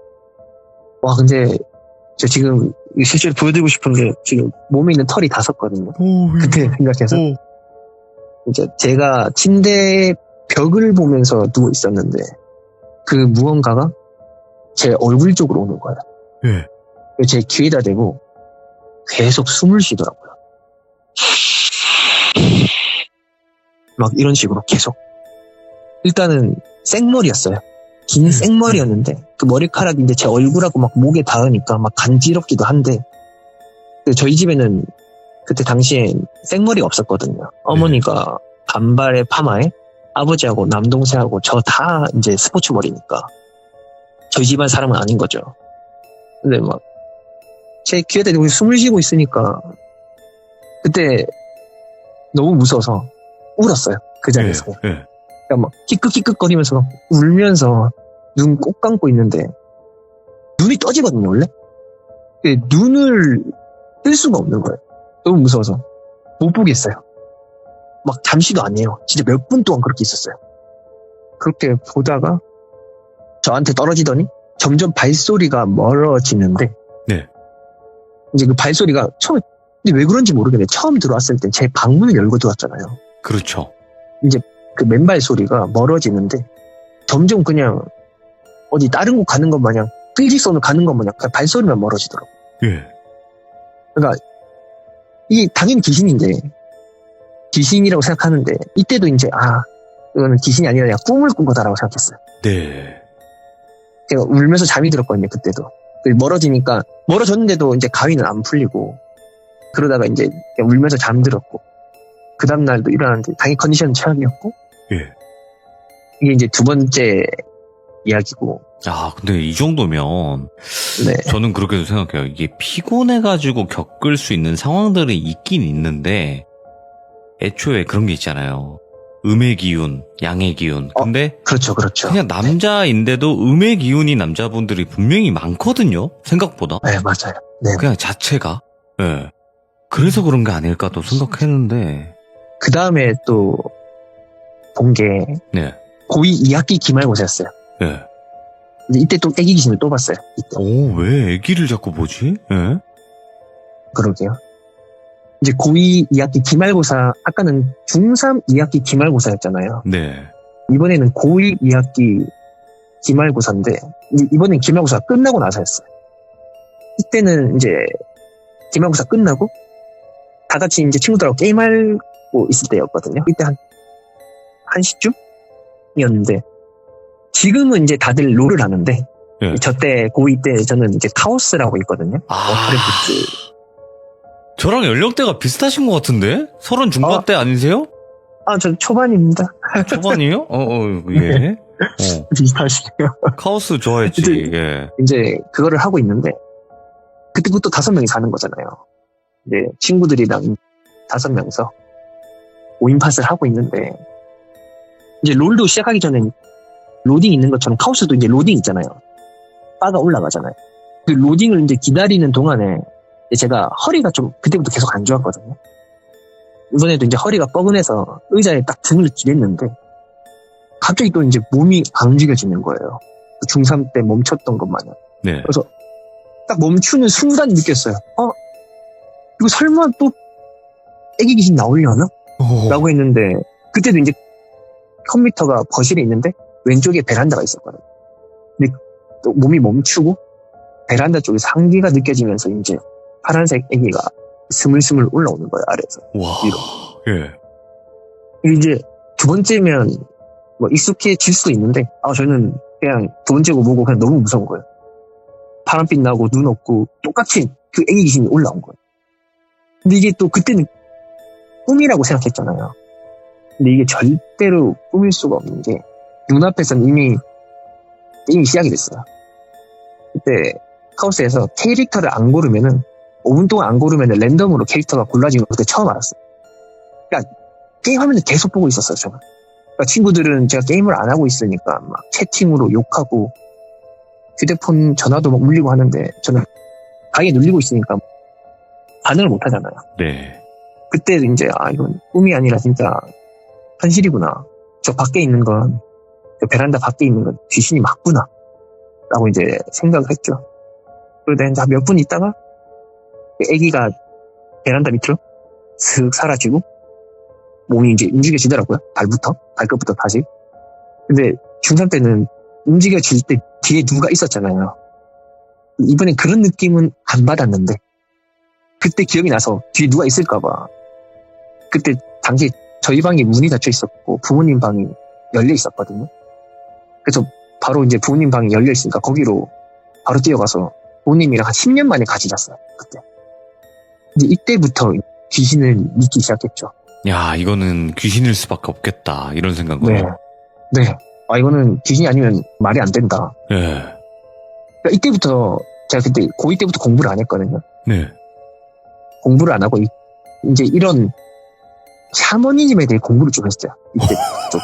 와 근데 저 지금 실제로 보여드리고 싶은 게 지금 몸에 있는 털이 다 섰거든요. 오, 그때 생각해서 오. 이제 제가 침대 벽을 보면서 누워 있었는데 그 무언가가 제 얼굴 쪽으로 오는 거예요. 예. 제 귀에다 대고 계속 숨을 쉬더라고요. 막 이런 식으로 계속. 일단은 생머리였어요. 긴 생머리였는데 그 머리카락이 이제 제 얼굴하고 막 목에 닿으니까 막 간지럽기도 한데 저희 집에는 그때 당시에 생머리가 없었거든요. 어머니가 반발의 파마에 아버지하고 남동생하고 저 다 이제 스포츠 머리니까 저희 집안 사람은 아닌 거죠. 근데 막 제 귀에다 대고 숨을 쉬고 있으니까 그때 너무 무서워서 울었어요. 그 자리에서. 예. 그러니까 막 킥극킥극거리면서 막 울면서 눈 꼭 감고 있는데 눈이 떠지거든요 원래. 근데 눈을 뜰 수가 없는 거예요. 너무 무서워서 못 보겠어요. 막 잠시도 아니에요. 진짜 몇 분 동안 그렇게 있었어요. 그렇게 보다가 저한테 떨어지더니 점점 발소리가 멀어지는데 네. 이제 그 발소리가 처음에 근데 왜 그런지 모르겠는데 처음 들어왔을 때 제 방문을 열고 들어왔잖아요. 그렇죠. 그 맨발 소리가 멀어지는데 점점 그냥 어디 다른 곳 가는 것 마냥 일직선으로 가는 것 마냥 그냥 발소리만 멀어지더라고요. 예. 그러니까 이게 당연히 귀신인데 귀신이라고 생각하는데 이때도 이제 이거는 귀신이 아니라 그냥 꿈을 꾼 거다라고 생각했어요. 네. 제가 울면서 잠이 들었거든요. 그때도 멀어지니까 멀어졌는데도 이제 가위는 안 풀리고 그러다가 이제 그냥 울면서 잠들었고 그 다음날도 일어났는데 당연히 컨디션은 최악이었고 예. 이게 이제 두 번째 이야기고. 아, 근데 이 정도면 네. 저는 그렇게도 생각해요. 이게 피곤해가지고 겪을 수 있는 상황들이 있긴 있는데 애초에 그런 게 있잖아요. 음의 기운, 양의 기운. 근데 그렇죠. 그냥 남자인데도 음의 기운이 남자분들이 분명히 많거든요. 생각보다. 네, 맞아요. 네. 그냥 자체가. 예. 그래서 그런 게 아닐까 또 생각했는데. 그 다음에 또 본 게 네. 고2 2학기 기말고사였어요. 예. 근데 이때 또 애기 귀신을 또 봤어요. 이때. 오, 왜 애기를 자꾸 보지? 예? 그러게요. 이제 고2 2학기 기말고사, 아까는 중3 2학기 기말고사였잖아요. 네. 이번에는 고1 2학기 기말고사인데, 이번엔 기말고사 끝나고 나서였어요. 이때는 이제 기말고사 끝나고, 다 같이 이제 친구들하고 게임하고 있을 때였거든요. 이때 한 1시쯤이었는데, 지금은 이제 다들 롤을 하는데, 예. 저 때 고2 때 저는 이제 카오스라고 있거든요. 아. 워크래프트. 저랑 연령대가 비슷하신 것 같은데? 30 중반대 아니세요? 저 초반입니다. 초반이에요? 예. 비슷하시네요. 카오스 좋아했지, 이제- 예. 이제 그거를 하고 있는데, 그때부터 5명이 사는 거잖아요. 이제 친구들이랑 5명이서 5인 팟을 하고 있는데, 이제 롤도 시작하기 전에 로딩 있는 것처럼 카오스도 이제 로딩 있잖아요. 바가 올라가잖아요. 그 로딩을 이제 기다리는 동안에 제가 허리가 좀 그때부터 계속 안 좋았거든요. 이번에도 이제 허리가 뻐근해서 의자에 딱 등을 기댔는데 갑자기 또 이제 몸이 안 움직여지는 거예요. 중3 때 멈췄던 것 마냥. 네. 딱 멈추는 순간 느꼈어요. 이거 설마 또 애기 귀신 나오려나? 라고 했는데 그때도 이제 컴퓨터가 거실에 있는데 왼쪽에 베란다가 있었거든요. 근데 또 몸이 멈추고 베란다 쪽에서 한기가 느껴지면서 이제 파란색 애기가 스물스물 올라오는 거예요, 아래에서. 와. 위로. 예. 이제 두 번째면 뭐 익숙해질 수도 있는데 저는 그냥 두 번째고 뭐고 그냥 너무 무서운 거예요. 파란빛 나고 눈 없고 똑같이 그 애기 귀신이 올라온 거예요. 근데 이게 또 그때는 꿈이라고 생각했잖아요. 근데 이게 절대로 꿈일 수가 없는 게 눈앞에서는 이미 게임이 시작이 됐어요. 그때 카오스에서 캐릭터를 안 고르면은 5분 동안 안 고르면은 랜덤으로 캐릭터가 골라지는 거 그때 처음 알았어요. 그러니까 게임하면서 계속 보고 있었어요, 저는. 그러니까 친구들은 제가 게임을 안 하고 있으니까 막 채팅으로 욕하고 휴대폰 전화도 막 울리고 하는데 저는 방에 눌리고 있으니까 반응을 못 하잖아요. 네. 그때 이제 이건 꿈이 아니라 진짜 현실이구나. 저 밖에 있는 건, 저 베란다 밖에 있는 건 귀신이 맞구나. 라고 이제 생각을 했죠. 그러다 이제 몇 분 있다가 애기가 베란다 밑으로 슥 사라지고 몸이 이제 움직여지더라고요. 발끝부터 다시. 근데 중3 때는 움직여질 때 뒤에 누가 있었잖아요. 이번엔 그런 느낌은 안 받았는데 그때 기억이 나서 뒤에 누가 있을까봐 그때 당시에 저희 방에 문이 닫혀 있었고 부모님 방이 열려 있었거든요. 그래서 바로 이제 부모님 방이 열려 있으니까 거기로 바로 뛰어가서 부모님이랑 한 10년 만에 같이 잤어요. 그때. 이제 이때부터 귀신을 믿기 시작했죠. 야, 이거는 귀신일 수밖에 없겠다. 이런 생각으로. 네. 이거는 귀신이 아니면 말이 안 된다. 예. 그러니까 이때부터 제가 그때 고2 때부터 공부를 안 했거든요. 네. 공부를 안 하고 이제 이런 샤머니즘에 대해 공부를 좀 했어요. 이때 좀.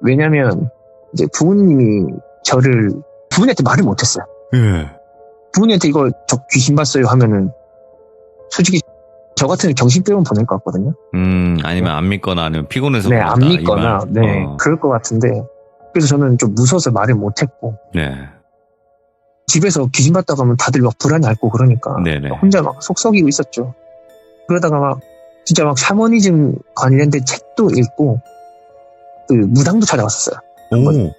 왜냐면 이제 부모님이 저를 부모님한테 말을 못했어요. 예. 부모님한테 이거 저 귀신 봤어요 하면은 솔직히 저 같은 경심병원 보낼 것 같거든요. 아니면 안 믿거나 아니면 피곤해서 네, 그런다, 안 이 믿거나 말. 네 그럴 것 같은데 그래서 저는 좀 무서워서 말을 못했고 네. 집에서 귀신 봤다고 하면 다들 막 불안해하고 그러니까 네네. 혼자 막 속썩이고 있었죠. 그러다가 막 진짜 막 샤머니즘 관련된 책도 읽고 그 무당도 찾아왔었어요. 오.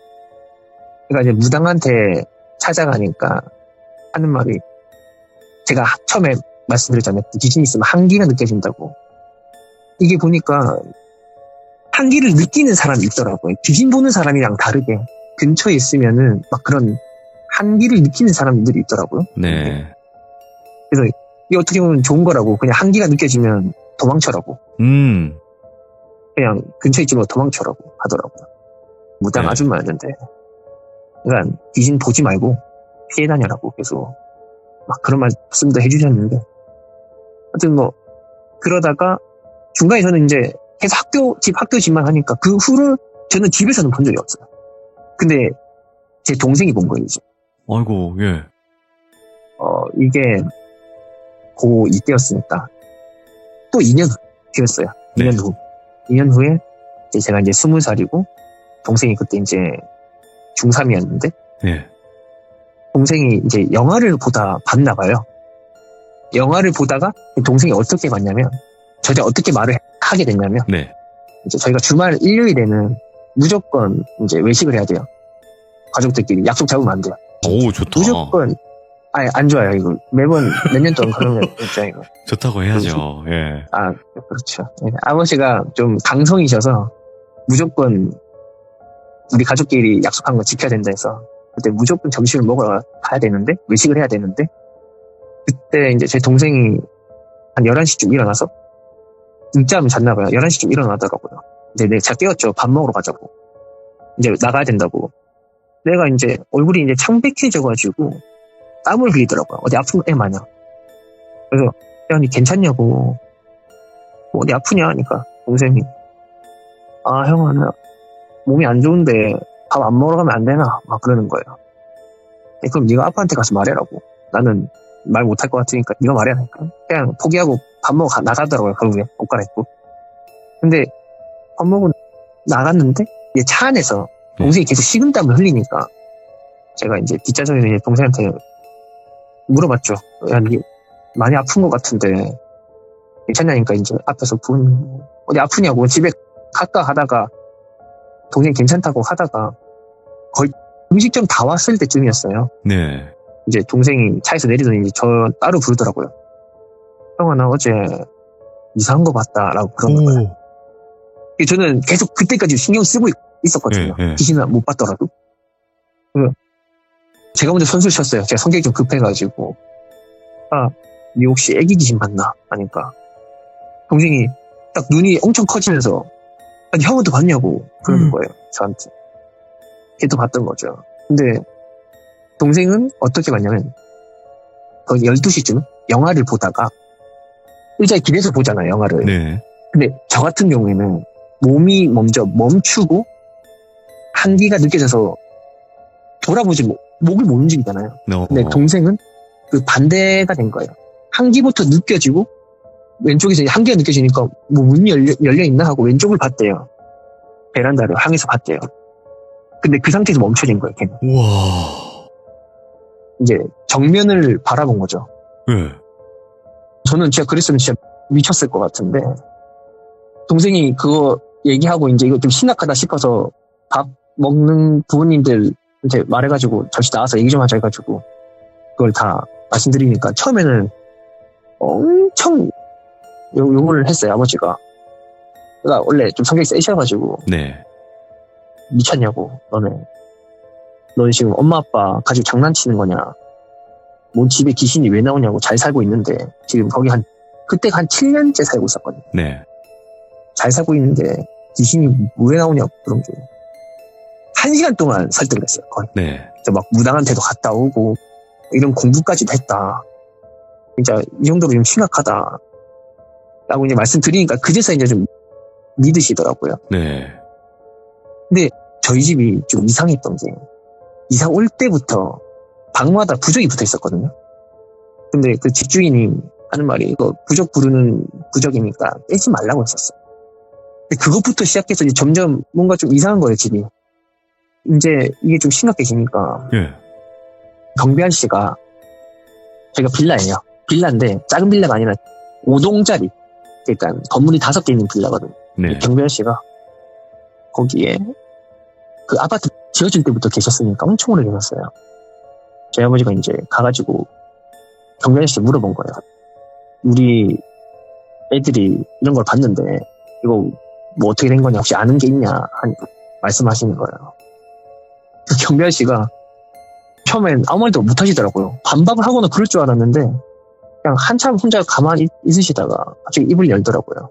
그러니까 이제 무당한테 찾아가니까 하는 말이 제가 처음에 말씀드렸잖아요. 귀신이 있으면 한기가 느껴진다고. 이게 보니까 한기를 느끼는 사람이 있더라고요. 귀신 보는 사람이랑 다르게 근처에 있으면은 막 그런 한기를 느끼는 사람들이 있더라고요. 네. 그래서 이게 어떻게 보면 좋은 거라고 그냥 한기가 느껴지면 도망쳐라고. 그냥 근처에 있지 말고 도망쳐라고 하더라고요. 무당 네. 아줌마였는데 그러니까 귀신 보지 말고 피해 다녀라고 계속 막 그런 말씀도 해주셨는데 하여튼 뭐 그러다가 중간에 저는 이제 계속 학교 집만 하니까 그 후로 저는 집에서는 본 적이 없어요. 근데 제 동생이 본 거예요 이제. 아이고, 예. 이게 고2 때였으니까 또 2년 뒤였어요. 네. 2년 후. 2년 후에 이제 제가 이제 20살이고 동생이 그때 이제 중3이었는데 예. 동생이 이제 영화를 보다 봤나 봐요. 영화를 보다가 동생이 어떻게 봤냐면 저한테 어떻게 말을 하게 됐냐면 네. 이제 저희가 주말 일요일에는 무조건 이제 외식을 해야 돼요. 가족들끼리 약속 잡으면 안 돼요. 오, 좋다. 무조건 안 좋아요 이거 매번 몇 년 동안 그러면 진짜 이거 좋다고 해야죠. 예. 그렇죠. 네, 아버지가 좀 강성이셔서 무조건 우리 가족끼리 약속한 거 지켜야 된다 해서 그때 무조건 점심을 먹으러 가야 되는데 외식을 해야 되는데 그때 이제 제 동생이 한 11시쯤 일어나서 늦잠을 잤나봐요. 11시쯤 일어나더라고요. 이제 제가 깨웠죠. 밥 먹으러 가자고. 이제 나가야 된다고. 내가 이제 얼굴이 이제 창백해져가지고 땀을 흘리더라고요. 어디 아픈 애 마냥. 그래서 야, 니 괜찮냐고. 어디 아프냐 하니까 동생이 아, 형아, 나 몸이 안 좋은데 밥 안 먹으러 가면 안 되나? 막 그러는 거예요. 그럼 네가 아빠한테 가서 말해라고. 나는 말 못할 것 같으니까 네가 말해라니까. 그냥 포기하고 밥 먹으러 나가더라고요. 결국에 옷 갈아입고. 근데 밥 먹고 나갔는데 이제 차 안에서 동생이 계속 식은땀을 흘리니까 제가 이제 뒷좌석에서 이제 동생한테 물어봤죠. 야, 니 많이 아픈 것 같은데 괜찮냐니까 이제 앞에서 분 어디 아프냐고 집에 갈까 하다가 동생이 괜찮다고 하다가 거의 음식점 다 왔을 때쯤이었어요. 네. 이제 동생이 차에서 내리더니 이제 저 따로 부르더라고요. 형아, 나 어제 이상한 거 봤다라고 그러는 거예요. 저는 계속 그때까지 신경 쓰고 있었거든요. 귀신은 못 봤더라도. 제가 먼저 선수를 쳤어요. 제가 성격이 좀 급해가지고. 아, 니 혹시 애기 귀신 봤나? 하니까 동생이 딱 눈이 엄청 커지면서 아니 형은 또 봤냐고 그러는 거예요. 저한테. 걔도 봤던 거죠. 근데 동생은 어떻게 봤냐면 거의 12시쯤 영화를 보다가 의자에 길에서 보잖아요. 영화를. 네. 근데 저 같은 경우에는 몸이 먼저 멈추고 한기가 느껴져서 돌아보지 목을 못 움직이잖아요. 근데 동생은 그 반대가 된 거예요. 한기부터 느껴지고 왼쪽에서 한기가 느껴지니까 뭐 문이 열려 있나 하고 왼쪽을 봤대요. 베란다를 향해서 봤대요. 근데 그 상태에서 멈춰진 거예요. 걔는. 우와. 이제 정면을 바라본 거죠. 네. 저는 진짜 그랬으면 진짜 미쳤을 것 같은데 동생이 그거 얘기하고 이제 이거 좀 심각하다 싶어서 밥 먹는 부모님들한테 말해가지고 잠시 나와서 얘기 좀 하자 해가지고 그걸 다 말씀드리니까 처음에는 엄청 욕을 했어요. 아버지가. 그러니까 원래 좀 성격이 세셔가지고 네. 미쳤냐고 너는 지금 엄마 아빠 가지고 장난치는 거냐 뭔 집에 귀신이 왜 나오냐고 잘 살고 있는데 지금 거기 그때가 한 7년째 살고 있었거든요. 네. 잘 살고 있는데 귀신이 왜 나오냐고 그런 게 1시간 동안 설득을 했어요. 거의. 네. 막 무당한테도 갔다 오고 이런 공부까지도 했다. 진짜 이 정도로 좀 심각하다 라고 이제 말씀드리니까 그제서 이제 좀 믿으시더라고요. 네. 근데 저희 집이 좀 이상했던 게 이사 올 때부터 방마다 부적이 붙어 있었거든요. 근데 그 집주인이 하는 말이 이거 부적 부르는 부적이니까 떼지 말라고 했었어요. 근데 그것부터 시작해서 이제 점점 뭔가 좀 이상한 거예요, 집이. 이제 이게 좀 심각해지니까 예. 경비한 씨가 저희가 빌라예요. 빌라인데 작은 빌라가 아니라 5동짜리 그러니까 건물이 5개 있는 빌라거든요. 네. 경비한 씨가 거기에 그 아파트 지어질 때부터 계셨으니까 엄청 오래 계셨어요. 저희 아버지가 이제 가가지고 경비한 씨 물어본 거예요. 우리 애들이 이런 걸 봤는데 이거 뭐 어떻게 된 거냐 혹시 아는 게 있냐 말씀하시는 거예요. 그 경비한 씨가 처음엔 아무 말도 못 하시더라고요. 반박을 하거나 그럴 줄 알았는데 그냥 한참 혼자 가만히 있으시다가 갑자기 입을 열더라고요.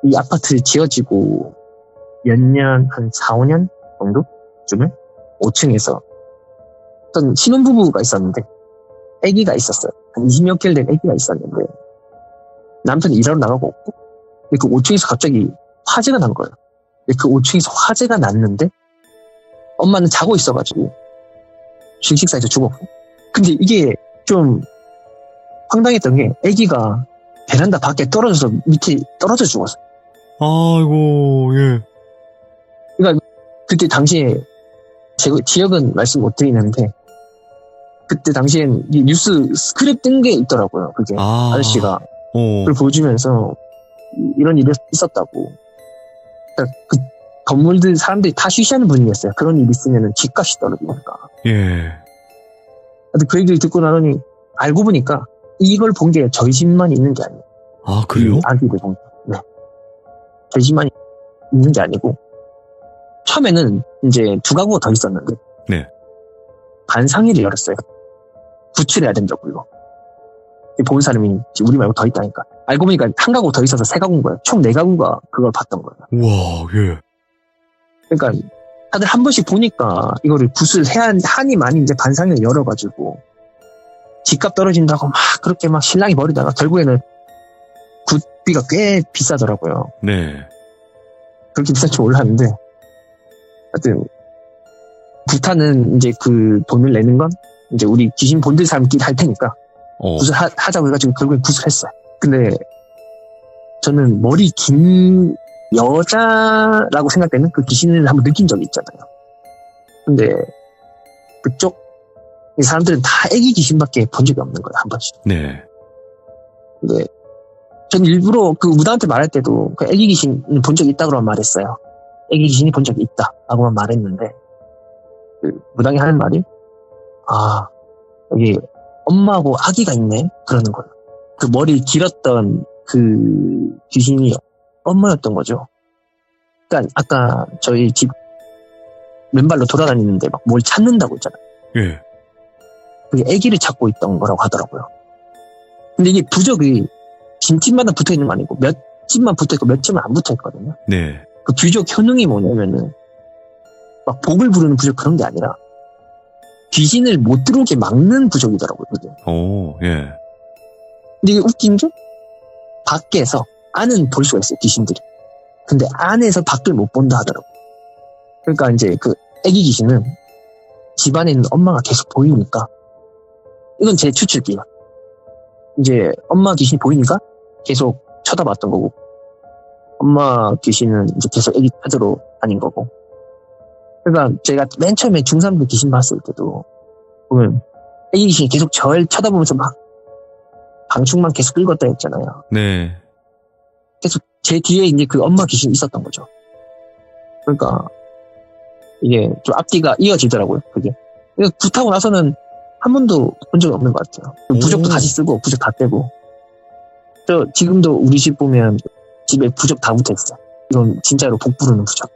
이 아파트 지어지고 몇 년, 한 4, 5년 정도쯤에 5층에서 어떤 신혼부부가 있었는데 아기가 있었어요. 한 20몇 개월 된 아기가 있었는데 남편이 일하러 나가고 없고 근데 그 5층에서 갑자기 화재가 난 거예요. 근데 그 5층에서 화재가 났는데 엄마는 자고 있어가지고 질식사에서 죽었고 근데 이게 좀 황당했던 게 아기가 베란다 밖에 떨어져서 밑에 떨어져 죽었어요. 아이고, 예. 그러니까 그때 당시에 제 지역은 말씀 못 드리는데 그때 당시엔 이 뉴스 스크랩 뜬 게 있더라고요. 그게 아저씨가 그걸 보여주면서 이런 일이 있었다고. 그러니까 그 건물들 사람들이 다 쉬쉬하는 분위기였어요. 그런 일이 있으면 집값이 떨어지니까. 예. 근데 그 얘기를 듣고 나더니 알고 보니까 이걸 본 게 저희 집만 있는 게 아니에요. 아, 그래요? 아기들 본 게. 네. 저희 집만 있는 게 아니고 처음에는 이제 2가구가 더 있었는데 네. 반상회를 열었어요. 구출해야 된다고 이거. 본 사람이 우리 말고 더 있다니까. 알고 보니까 한 가구 더 있어서 세 가구인 거예요. 총 네 가구가 그걸 봤던 거예요. 우와, 예. 그러니까 다들 한 번씩 보니까 이거를 굿을 하니 많이 이제 반상을 열어가지고 집값 떨어진다고 막 그렇게 막 신랑이 버리다가 결국에는 굿비가 꽤 비싸더라고요. 네. 그렇게 비쌀 줄 몰랐는데 하여튼 굿하는 이제 그 돈을 내는 건 이제 우리 귀신 본들 사람끼리 할 테니까 굿을 하자고 해가지고 결국엔 굿을 했어요. 근데 저는 머리 긴 여자라고 생각되는 그 귀신을 한번 느낀 적이 있잖아요. 근데 그쪽 이 사람들은 다 애기 귀신밖에 본 적이 없는 거예요, 한 번씩. 네. 근데 전 일부러 그 무당한테 말할 때도 그 애기 귀신 본 적이 있다고만 말했어요. 애기 귀신이 본 적이 있다라고만 말했는데 그 무당이 하는 말이 여기 엄마하고 아기가 있네 그러는 거예요. 그 머리 길었던 그 귀신이 엄마였던 거죠. 그러니까 아까 저희 집 맨발로 돌아다니는데 막 뭘 찾는다고 했잖아요. 예. 그게 아기를 찾고 있던 거라고 하더라고요. 근데 이게 부적이 집집마다 붙어 있는 거 아니고 몇 집만 붙어 있고 몇 집은 안 붙어 있거든요. 네. 그 부적 효능이 뭐냐면은 막 복을 부르는 부적 그런 게 아니라 귀신을 못 들어오게 막는 부적이더라고요. 그게. 오, 예. 근데 이게 웃긴 게 밖에서 안은 볼 수가 있어요. 귀신들이. 근데 안에서 밖을 못 본다 하더라고요. 그러니까 이제 그 애기 귀신은 집안에 있는 엄마가 계속 보이니까 이건 제 추측이에요. 이제 엄마 귀신이 보이니까 계속 쳐다봤던 거고 엄마 귀신은 이제 계속 애기 찾으러 다닌 거고. 그러니까 제가 맨 처음에 중3 때 귀신 봤을 때도 보면 애기 귀신이 계속 절 쳐다보면서 막 방충만 계속 긁었다 했잖아요. 네. 계속 제 뒤에 이제 그 엄마 귀신이 있었던 거죠. 그러니까 이게 좀 앞뒤가 이어지더라고요. 그게. 굿하고 나서는 한 번도 본 적이 없는 것 같아요. 부적도 다시 쓰고 부적 다 떼고. 저 지금도 우리 집 보면 집에 부적 다 붙어 있어요. 이건 진짜로 복 부르는 부적.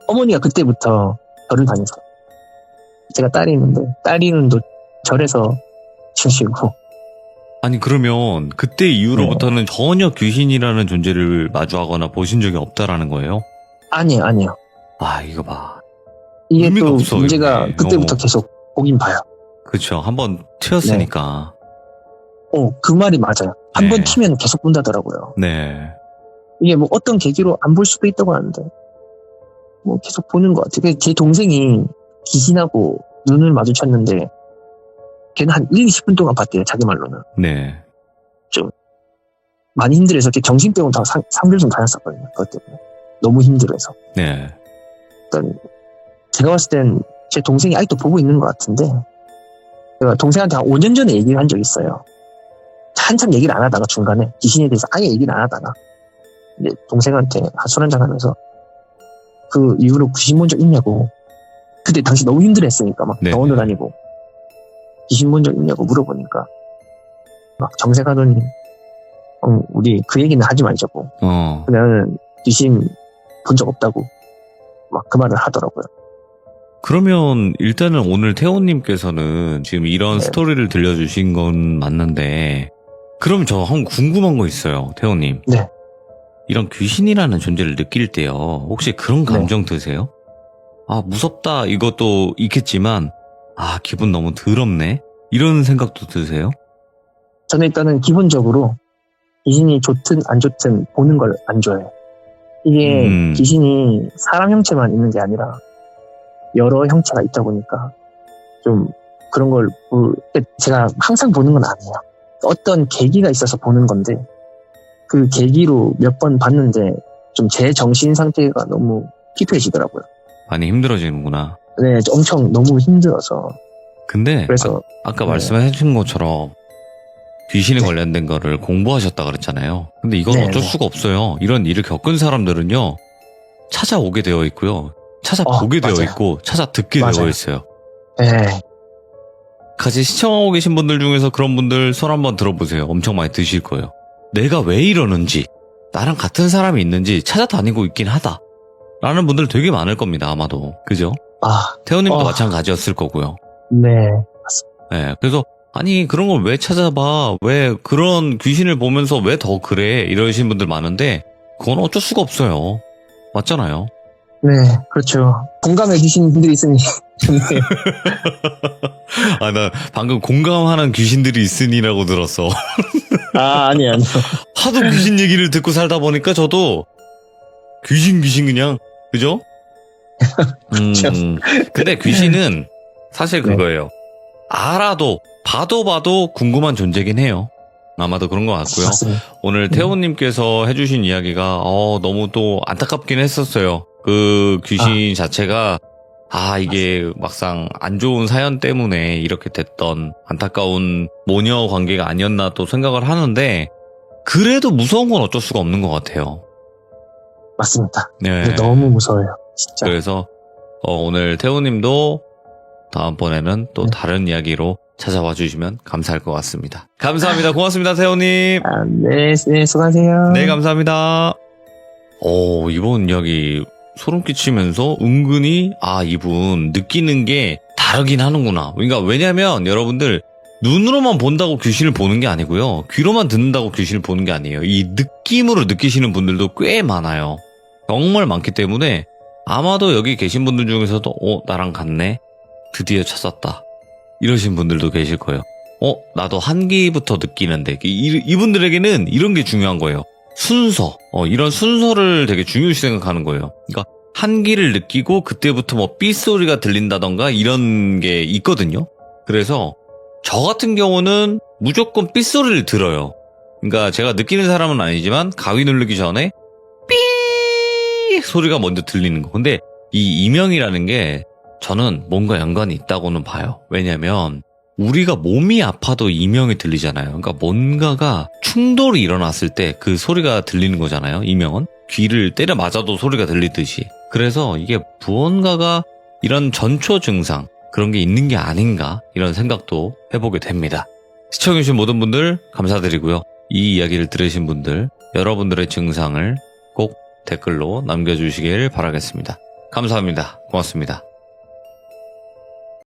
어머니가 그때부터 절을 다녔어요. 제가 딸이 있는데 딸이 눈도 절에서 치우시고. 아니 그러면 그때 이후로부터는 전혀 귀신이라는 존재를 마주하거나 보신 적이 없다라는 거예요? 아니에요. 이거 봐. 이게 의미가 또 없어, 문제가 이게. 그때부터 계속 보긴 봐요. 그쵸. 한번 튀었으니까. 그 말이 맞아요. 한 번 네. 튀면 계속 본다더라고요. 네. 이게 뭐 어떤 계기로 안 볼 수도 있다고 하는데 뭐 계속 보는 것 같아요. 제 동생이 귀신하고 눈을 마주쳤는데 걔는 한 1, 20분 동안 봤대요. 자기 말로는. 네. 많이 힘들어서 정신병원 다 3개월 정도 다녔었거든요. 그것 때문에. 너무 힘들어서. 네. 그러니까 제가 봤을 땐 제 동생이 아직도 보고 있는 것 같은데 제가 동생한테 한 5년 전에 얘기를 한 적이 있어요. 한참 얘기를 안 하다가 중간에 귀신에 대해서 아예 얘기를 안 하다가 이제 동생한테 술 한잔 하면서 그 이후로 귀신 본 적 있냐고. 그때 당시 너무 힘들었으니까 막 네. 병원을 다니고 귀신 본 적 있냐고 물어보니까 막 정색하더니 우리 그 얘기는 하지 말자고. 나는 귀신 본 적 없다고 막 그 말을 하더라고요. 그러면 일단은 오늘 태호님께서는 지금 이런 네. 스토리를 들려주신 건 맞는데 그럼 저 한번 궁금한 거 있어요. 태호님. 네. 이런 귀신이라는 존재를 느낄 때요. 혹시 그런 감정 드세요? 무섭다 이것도 있겠지만 기분 너무 더럽네 이런 생각도 드세요? 저는 일단은 기본적으로 귀신이 좋든 안 좋든 보는 걸 안 좋아해요. 이게 귀신이 사람 형체만 있는 게 아니라 여러 형체가 있다 보니까 좀 그런 걸 제가 항상 보는 건 아니에요. 어떤 계기가 있어서 보는 건데 그 계기로 몇 번 봤는데 좀 제 정신 상태가 너무 피폐해지더라고요. 많이 힘들어지는구나. 네, 엄청 너무 힘들어서. 근데 그래서 아까 네. 말씀해 주신 것처럼 귀신에 관련된 거를 공부하셨다 그랬잖아요. 근데 이건 네, 어쩔 네. 수가 없어요. 이런 일을 겪은 사람들은요. 찾아오게 되어 있고요. 찾아보게 되어 맞아요. 있고 찾아듣게 맞아요. 되어 있어요. 네. 같이 시청하고 계신 분들 중에서 그런 분들 손 한번 들어보세요. 엄청 많이 드실 거예요. 내가 왜 이러는지 나랑 같은 사람이 있는지 찾아다니고 있긴 하다 라는 분들 되게 많을 겁니다. 아마도. 그죠? 태호님도 마찬가지였을 거고요. 네. 네, 그래서 아니 그런 걸 왜 찾아봐? 왜 그런 귀신을 보면서 왜 더 그래? 이러신 분들 많은데 그건 어쩔 수가 없어요. 맞잖아요. 네, 그렇죠. 공감해 주시는 분들이 있으니 좋네요. 아, 나 방금 공감하는 귀신들이 있으니라고 들었어. 아니요. 하도 귀신 얘기를 듣고 살다 보니까 저도 귀신 그냥 그죠? 근데 귀신은 사실 그거예요. 알아도 봐도 궁금한 존재긴 해요. 아마도 그런 것 같고요. 맞습니다. 오늘 태호님께서 해주신 이야기가 너무 또 안타깝긴 했었어요. 그 귀신 자체가 이게 막상 안 좋은 사연 때문에 이렇게 됐던 안타까운 모녀 관계가 아니었나 또 생각을 하는데 그래도 무서운 건 어쩔 수가 없는 것 같아요. 맞습니다. 네. 근데 너무 무서워요. 진짜. 그래서 오늘 태호님도 다음번에는 또 네. 다른 이야기로 찾아와 주시면 감사할 것 같습니다. 감사합니다. 고맙습니다, 태호님. 네, 수고하세요. 네, 감사합니다. 이번 이야기 소름 끼치면서 은근히 이분 느끼는 게 다르긴 하는구나. 그러니까 왜냐면 여러분들 눈으로만 본다고 귀신을 보는 게 아니고요. 귀로만 듣는다고 귀신을 보는 게 아니에요. 이 느낌으로 느끼시는 분들도 꽤 많아요. 정말 많기 때문에 아마도 여기 계신 분들 중에서도 나랑 같네. 드디어 찾았다. 이러신 분들도 계실 거예요. 나도 한기부터 느끼는데 이분들에게는 이런 게 중요한 거예요. 순서, 이런 순서를 되게 중요시 생각하는 거예요. 그러니까 한기를 느끼고 그때부터 뭐 삐소리가 들린다던가 이런 게 있거든요. 그래서 저 같은 경우는 무조건 삐소리를 들어요. 그러니까 제가 느끼는 사람은 아니지만 가위 누르기 전에 삐 소리가 먼저 들리는 거. 근데 이 이명이라는 게 저는 뭔가 연관이 있다고는 봐요. 왜냐면 우리가 몸이 아파도 이명이 들리잖아요. 그러니까 뭔가가 충돌이 일어났을 때 그 소리가 들리는 거잖아요. 이명은 귀를 때려 맞아도 소리가 들리듯이. 그래서 이게 무언가가 이런 전초 증상 그런 게 있는 게 아닌가 이런 생각도 해보게 됩니다. 시청해주신 모든 분들 감사드리고요. 이 이야기를 들으신 분들 여러분들의 증상을 꼭 댓글로 남겨주시길 바라겠습니다. 감사합니다. 고맙습니다.